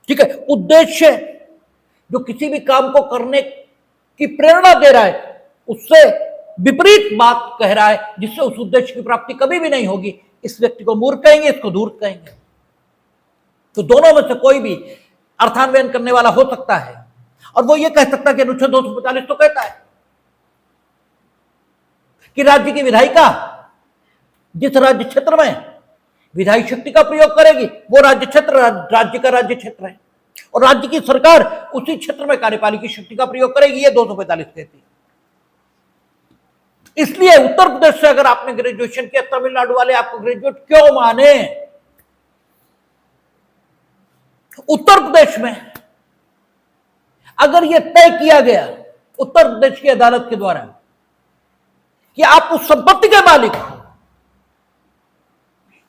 ठीक है, उद्देश्य जो किसी भी काम को करने की प्रेरणा दे रहा है उससे विपरीत बात कह रहा है, जिससे उस उद्देश्य की प्राप्ति कभी भी नहीं होगी, इस व्यक्ति को मूर्ख कहेंगे, इसको धूर्त कहेंगे। तो दोनों में से कोई भी अर्थान्वयन करने वाला हो सकता है। और वो ये कह सकता कि अनुच्छेद 245 तो कहता है कि राज्य की विधायिका जिस राज्य क्षेत्र में विधायी शक्ति का प्रयोग करेगी वो राज्य क्षेत्र राज्य का राज्य क्षेत्र है, और राज्य की सरकार उसी क्षेत्र में कार्यपालिकी शक्ति का प्रयोग करेगी, ये 245 कहती है। इसलिए उत्तर प्रदेश से अगर आपने ग्रेजुएशन किया, तमिलनाडु वाले आपको ग्रेजुएट क्यों माने? उत्तर प्रदेश में अगर यह तय किया गया उत्तर प्रदेश की अदालत के द्वारा कि आप उस संपत्ति के मालिक हो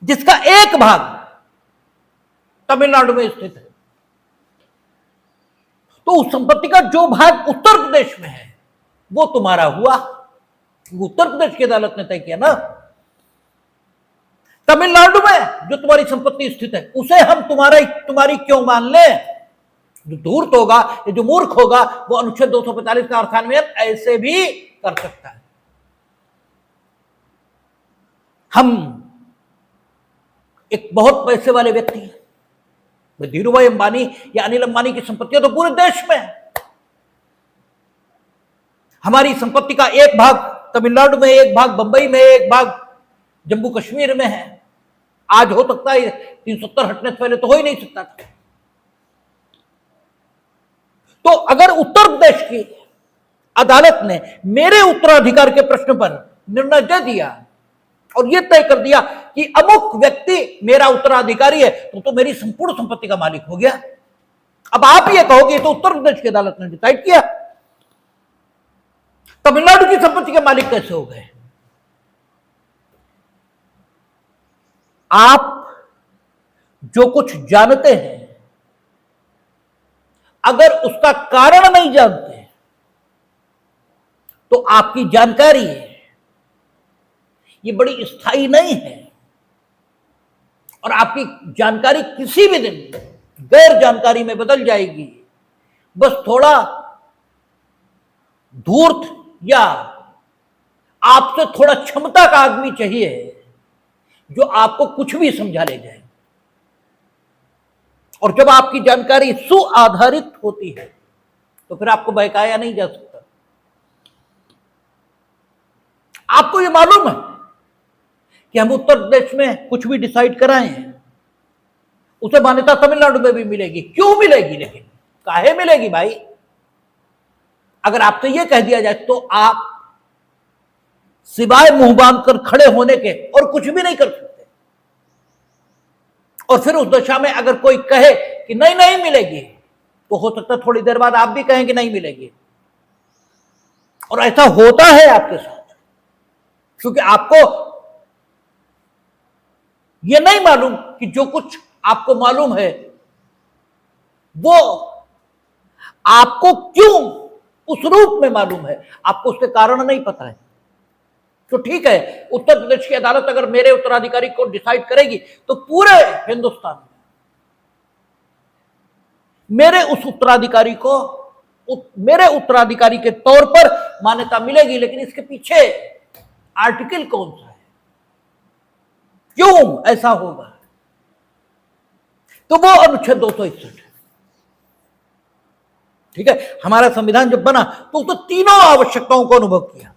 जिसका एक भाग तमिलनाडु में स्थित है, तो उस संपत्ति का जो भाग उत्तर प्रदेश में है वो तुम्हारा हुआ। उत्तर प्रदेश की अदालत ने तय किया ना। तमिलनाडु में जो तुम्हारी संपत्ति स्थित है उसे हम तुम्हारी क्यों मान लें? जो धूर्त होगा या जो मूर्ख होगा वो अनुच्छेद 245 का अर्थान्वयन ऐसे भी कर सकता है। हम एक बहुत पैसे वाले व्यक्ति हैं, धीरूभाई अंबानी या अनिल अंबानी की संपत्तियां तो पूरे देश में है। हमारी संपत्ति का एक भाग तमिलनाडु में, एक भाग बंबई में, एक भाग जम्मू कश्मीर में है। आज हो सकता है 370 हटने से पहले तो हो ही नहीं सकता था। तो अगर उत्तर प्रदेश की अदालत ने मेरे उत्तराधिकार के प्रश्न पर निर्णय दे दिया और यह तय कर दिया कि अमुक व्यक्ति मेरा उत्तराधिकारी है, तो मेरी संपूर्ण संपत्ति का मालिक हो गया। अब आप ये कहोगे तो उत्तर प्रदेश की अदालत ने डिसाइड किया, तमिलनाडु की संपत्ति के मालिक कैसे हो गए? आप जो कुछ जानते हैं अगर उसका कारण नहीं जानते तो आपकी जानकारी ये बड़ी स्थायी नहीं है, और आपकी जानकारी किसी भी दिन गैर जानकारी में बदल जाएगी। बस थोड़ा धूर्त या आपसे थोड़ा क्षमता का आदमी चाहिए जो आपको कुछ भी समझा ले जाए। और जब आपकी जानकारी सुआधारित होती है तो फिर आपको बहकाया नहीं जा सकता। आपको यह मालूम है कि हम उत्तर प्रदेश में कुछ भी डिसाइड कराए हैं उसे मान्यता तमिलनाडु में भी मिलेगी। क्यों मिलेगी? लेकिन काहे मिलेगी भाई? अगर आपसे यह कह दिया जाए तो आप सिवाय मुंह बांध कर खड़े होने के और कुछ भी नहीं कर सकते। और फिर उस दशा में अगर कोई कहे कि नहीं नहीं मिलेगी तो हो सकता है थोड़ी देर बाद आप भी कहें कि नहीं मिलेगी। और ऐसा होता है आपके साथ, क्योंकि आपको यह नहीं मालूम कि जो कुछ आपको मालूम है वो आपको क्यों उस रूप में मालूम है, आपको उसके कारण नहीं पता है। तो ठीक है, उत्तर प्रदेश की अदालत अगर मेरे उत्तराधिकारी को डिसाइड करेगी तो पूरे हिंदुस्तान में मेरे उत्तराधिकारी के तौर पर मान्यता मिलेगी। लेकिन इसके पीछे आर्टिकल कौन सा है, क्यों ऐसा होगा? तो वो अनुच्छेद 261 है। ठीक है, हमारा संविधान जब बना तो उसने तीनों आवश्यकताओं को अनुभव किया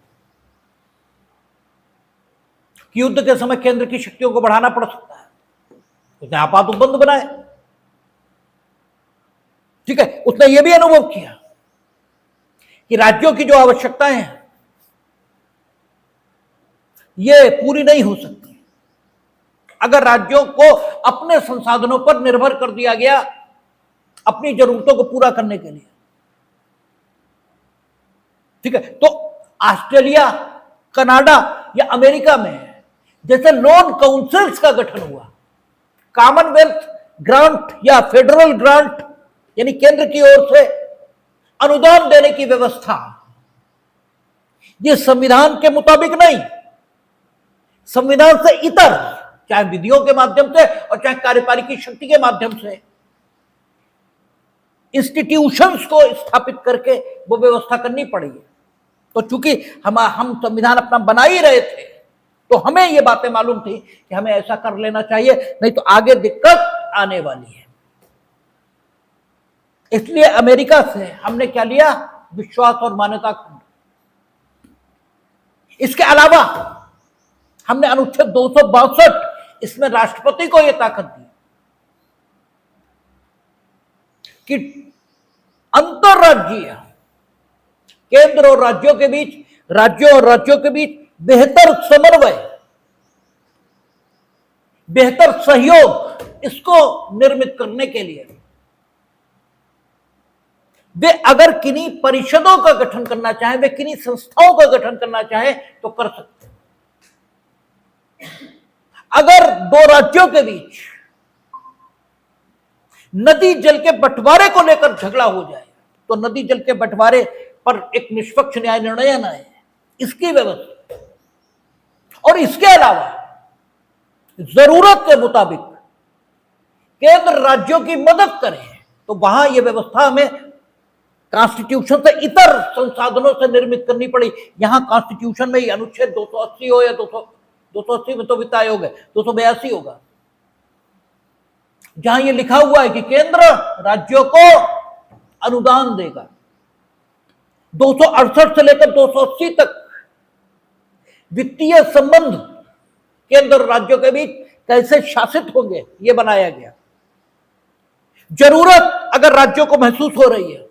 कि युद्ध के समय केंद्र की शक्तियों को बढ़ाना पड़ सकता है, उसने आपात उपबंध बनाए। ठीक है, उसने यह भी अनुभव किया कि राज्यों की जो आवश्यकताएं हैं ये पूरी नहीं हो सकती अगर राज्यों को अपने संसाधनों पर निर्भर कर दिया गया अपनी जरूरतों को पूरा करने के लिए। ठीक है, तो ऑस्ट्रेलिया, कनाडा या अमेरिका में जैसे लोन काउंसिल्स का गठन हुआ, कॉमनवेल्थ ग्रांट या फेडरल ग्रांट यानी केंद्र की ओर से अनुदान देने की व्यवस्था, ये संविधान के मुताबिक नहीं, संविधान से इतर, चाहे विधियों के माध्यम से और चाहे कार्यपालिकी शक्ति के माध्यम से इंस्टीट्यूशंस को स्थापित करके वो व्यवस्था करनी पड़ी है। तो चूंकि हम संविधान अपना बना ही रहे थे तो हमें ये बातें मालूम थी कि हमें ऐसा कर लेना चाहिए, नहीं तो आगे दिक्कत आने वाली है। इसलिए अमेरिका से हमने क्या लिया, विश्वास और मान्यता खंड। इसके अलावा हमने अनुच्छेद 262, इसमें राष्ट्रपति को यह ताकत दी कि अंतरराज्यीय, केंद्र और राज्यों के बीच, राज्यों और राज्यों के बीच बेहतर समन्वय, बेहतर सहयोग, इसको निर्मित करने के लिए वे अगर किन्हीं परिषदों का गठन करना चाहें, वे किन्हीं संस्थाओं का गठन करना चाहें तो कर सकते हैं। अगर दो राज्यों के बीच नदी जल के बंटवारे को लेकर झगड़ा हो जाए तो नदी जल के बंटवारे पर एक निष्पक्ष न्याय निर्णय न आए, इसकी व्यवस्था। और इसके अलावा जरूरत के मुताबिक केंद्र राज्यों की मदद करे तो वहां यह व्यवस्था हमें कॉन्स्टिट्यूशन से इतर संसाधनों से निर्मित करनी पड़ी। यहां कॉन्स्टिट्यूशन में ही अनुच्छेद 280 हो या 280 में तो वित्त आयोग है, 282 होगा, जहां यह लिखा हुआ है कि केंद्र राज्यों को अनुदान देगा। 268 से लेकर 280 तक वित्तीय संबंध केंद्र और राज्यों के बीच कैसे शासित होंगे यह बनाया गया। जरूरत अगर राज्यों को महसूस हो रही है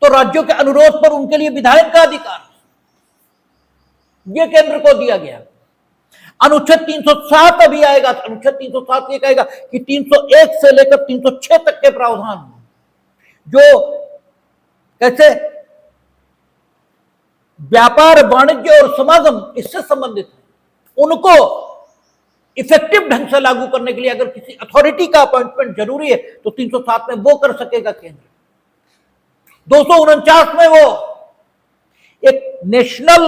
तो राज्यों के अनुरोध पर उनके लिए विधायन का अधिकार यह केंद्र को दिया गया। अनुच्छेद 307 अभी आएगा। अनुच्छेद 307 ये कहेगा कि 301 से लेकर 306 तक के प्रावधान जो कैसे व्यापार, वाणिज्य और समागम इससे संबंधित है, उनको इफेक्टिव ढंग से लागू करने के लिए अगर किसी अथॉरिटी का अपॉइंटमेंट जरूरी है तो 307 में वो कर सकेगा केंद्र। 249 में वो एक नेशनल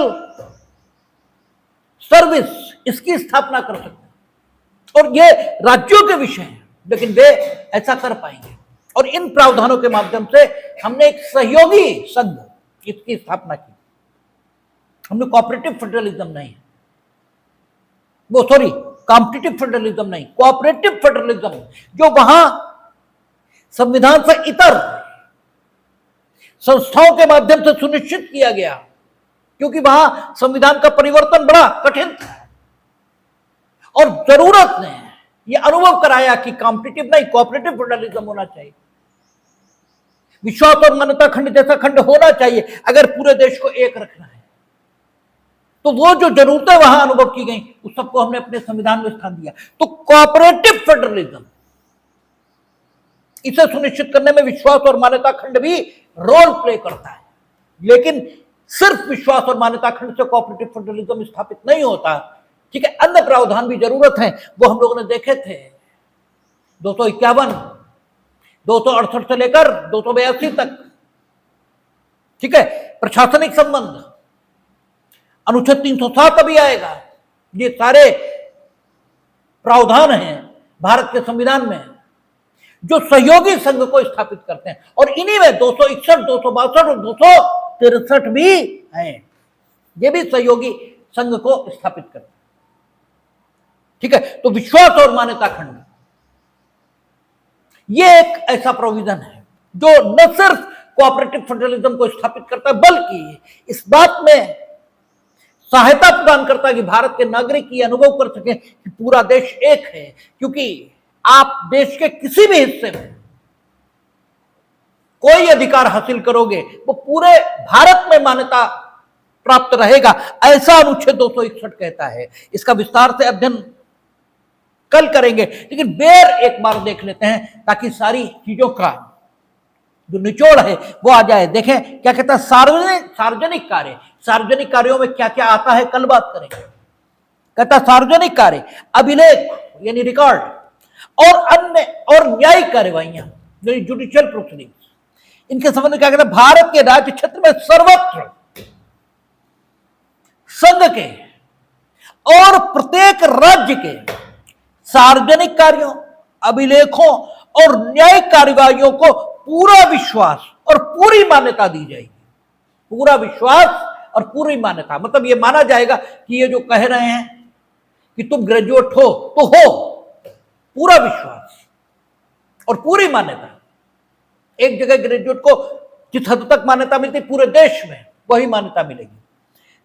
सर्विस इसकी स्थापना कर सकते हैं। और ये राज्यों के विषय हैं, लेकिन वे ऐसा कर पाएंगे। और इन प्रावधानों के माध्यम से हमने एक सहयोगी संघ इसकी स्थापना की। हमने कोऑपरेटिव फेडरलिज्म नहीं, वो सॉरी कॉम्पिटिटिव फेडरलिज्म नहीं, कोऑपरेटिव फेडरलिज्म, जो वहां संविधान से इतर संस्थाओं के माध्यम से सुनिश्चित किया गया, क्योंकि वहां संविधान का परिवर्तन बड़ा कठिन था और जरूरत ने यह अनुभव कराया कि कॉम्पिटिटिव नहीं कोऑपरेटिव फेडरलिज्म होना चाहिए। विश्वास और मान्यता खंड जैसा खंड होना चाहिए अगर पूरे देश को एक रखना है। तो वो जो जरूरतें वहां अनुभव की गई उस सबको हमने अपने संविधान में स्थान दिया। तो कोऑपरेटिव फेडरलिज्म, इसे सुनिश्चित करने में विश्वास और मान्यता खंड भी रोल प्ले करता है। लेकिन सिर्फ विश्वास और मान्यता खंड से कोऑपरेटिव फेडरलिज्म स्थापित नहीं होता। ठीक है, अन्य प्रावधान भी जरूरत है, वो हम लोगों ने देखे थे। 251, 268 से लेकर 282 तक। ठीक है, प्रशासनिक संबंध, अनुच्छेद 307 अभी आएगा। ये सारे प्रावधान हैं भारत के संविधान में जो सहयोगी संघ को स्थापित करते हैं। और इन्हीं में 261, 262 और 263 भी हैं, ये भी सहयोगी संघ को स्थापित करते हैं। ठीक है, तो विश्वास और मान्यता खंड ये एक ऐसा प्रोविजन है जो न सिर्फ कोऑपरेटिव फेडरलिज्म को स्थापित करता है बल्कि इस बात में सहायता प्रदान करता है कि भारत के नागरिक ये अनुभव कर सके कि पूरा देश एक है। क्योंकि आप देश के किसी भी हिस्से में कोई अधिकार हासिल करोगे वो पूरे भारत में मान्यता प्राप्त रहेगा, ऐसा अनुच्छेद 261 कहता है। इसका विस्तार से अध्ययन कल करेंगे, लेकिन बेर एक बार देख लेते हैं ताकि सारी चीजों का जो निचोड़ है वो आ जाए। देखें क्या कहता है, सार्वजनिक कार्य, सार्वजनिक कार्यों में क्या क्या आता है कल बात करेंगे। कहता सार्वजनिक कार्य, अभिलेख यानी रिकॉर्ड और अन्य और न्यायिक कार्यवाहियां यानी जुडिशियल प्रोसीडिंग्स, इनके संबंध में क्या कहता है, भारत के राज्य क्षेत्र में सर्वत्र संघ के और प्रत्येक राज्य के सार्वजनिक कार्यों, अभिलेखों और न्यायिक कार्यवाहियों को पूरा विश्वास और पूरी मान्यता दी जाएगी। पूरा विश्वास और पूरी मान्यता मतलब ये माना जाएगा कि ये जो कह रहे हैं कि तुम ग्रेजुएट हो तो हो, पूरा विश्वास और पूरी मान्यता, एक जगह ग्रेजुएट को जिस हद तक मान्यता मिलती पूरे देश में वही मान्यता मिलेगी।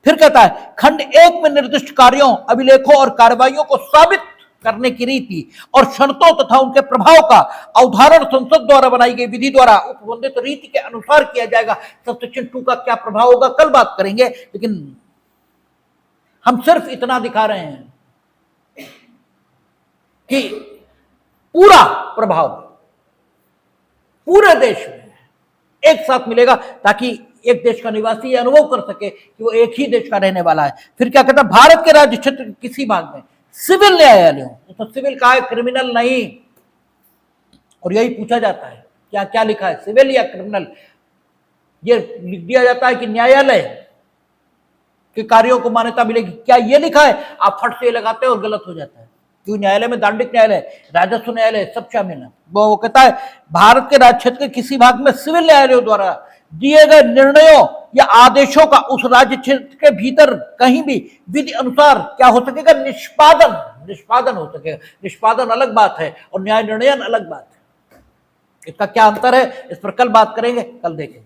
फिर कहता है खंड 1 में निर्दिष्ट कार्यों, अभिलेखों और कार्रवाइयों को साबित करने की रीति और शर्तों तथा उनके प्रभाव का अवधारण संसद द्वारा बनाई गई विधि द्वारा उपबंधित रीति के अनुसार किया जाएगा। सबसेक्शन 2 का क्या प्रभाव होगा कल बात करेंगे, लेकिन हम सिर्फ इतना दिखा रहे हैं कि पूरा प्रभाव पूरे देश में एक साथ मिलेगा, ताकि एक देश का निवासी यह अनुभव कर सके कि वो एक ही देश का रहने वाला है। फिर क्या कहता है, भारत के राज्य क्षेत्र के किसी भाग में सिविल न्यायालयों, तो सिविल का है, क्रिमिनल नहीं। और यही पूछा जाता है क्या क्या लिखा है, सिविल या क्रिमिनल। ये लिख दिया जाता है कि न्यायालय के कार्यों को मान्यता मिलेगी, क्या ये लिखा है? आप फट से लगाते हैं और गलत हो जाता है, क्योंकि न्यायालय में दांडिक न्यायालय, राजस्व न्यायालय सब शामिल है। वो कहता है भारत के राज्य क्षेत्र के किसी भाग में सिविल न्यायालयों द्वारा दिए गए निर्णयों या आदेशों का उस राज्य क्षेत्र के भीतर कहीं भी विधि अनुसार क्या हो सकेगा, निष्पादन हो सकेगा। निष्पादन अलग बात है और न्याय निर्णयन अलग बात है। इसका क्या अंतर है, इस पर कल बात करेंगे, कल देखेंगे।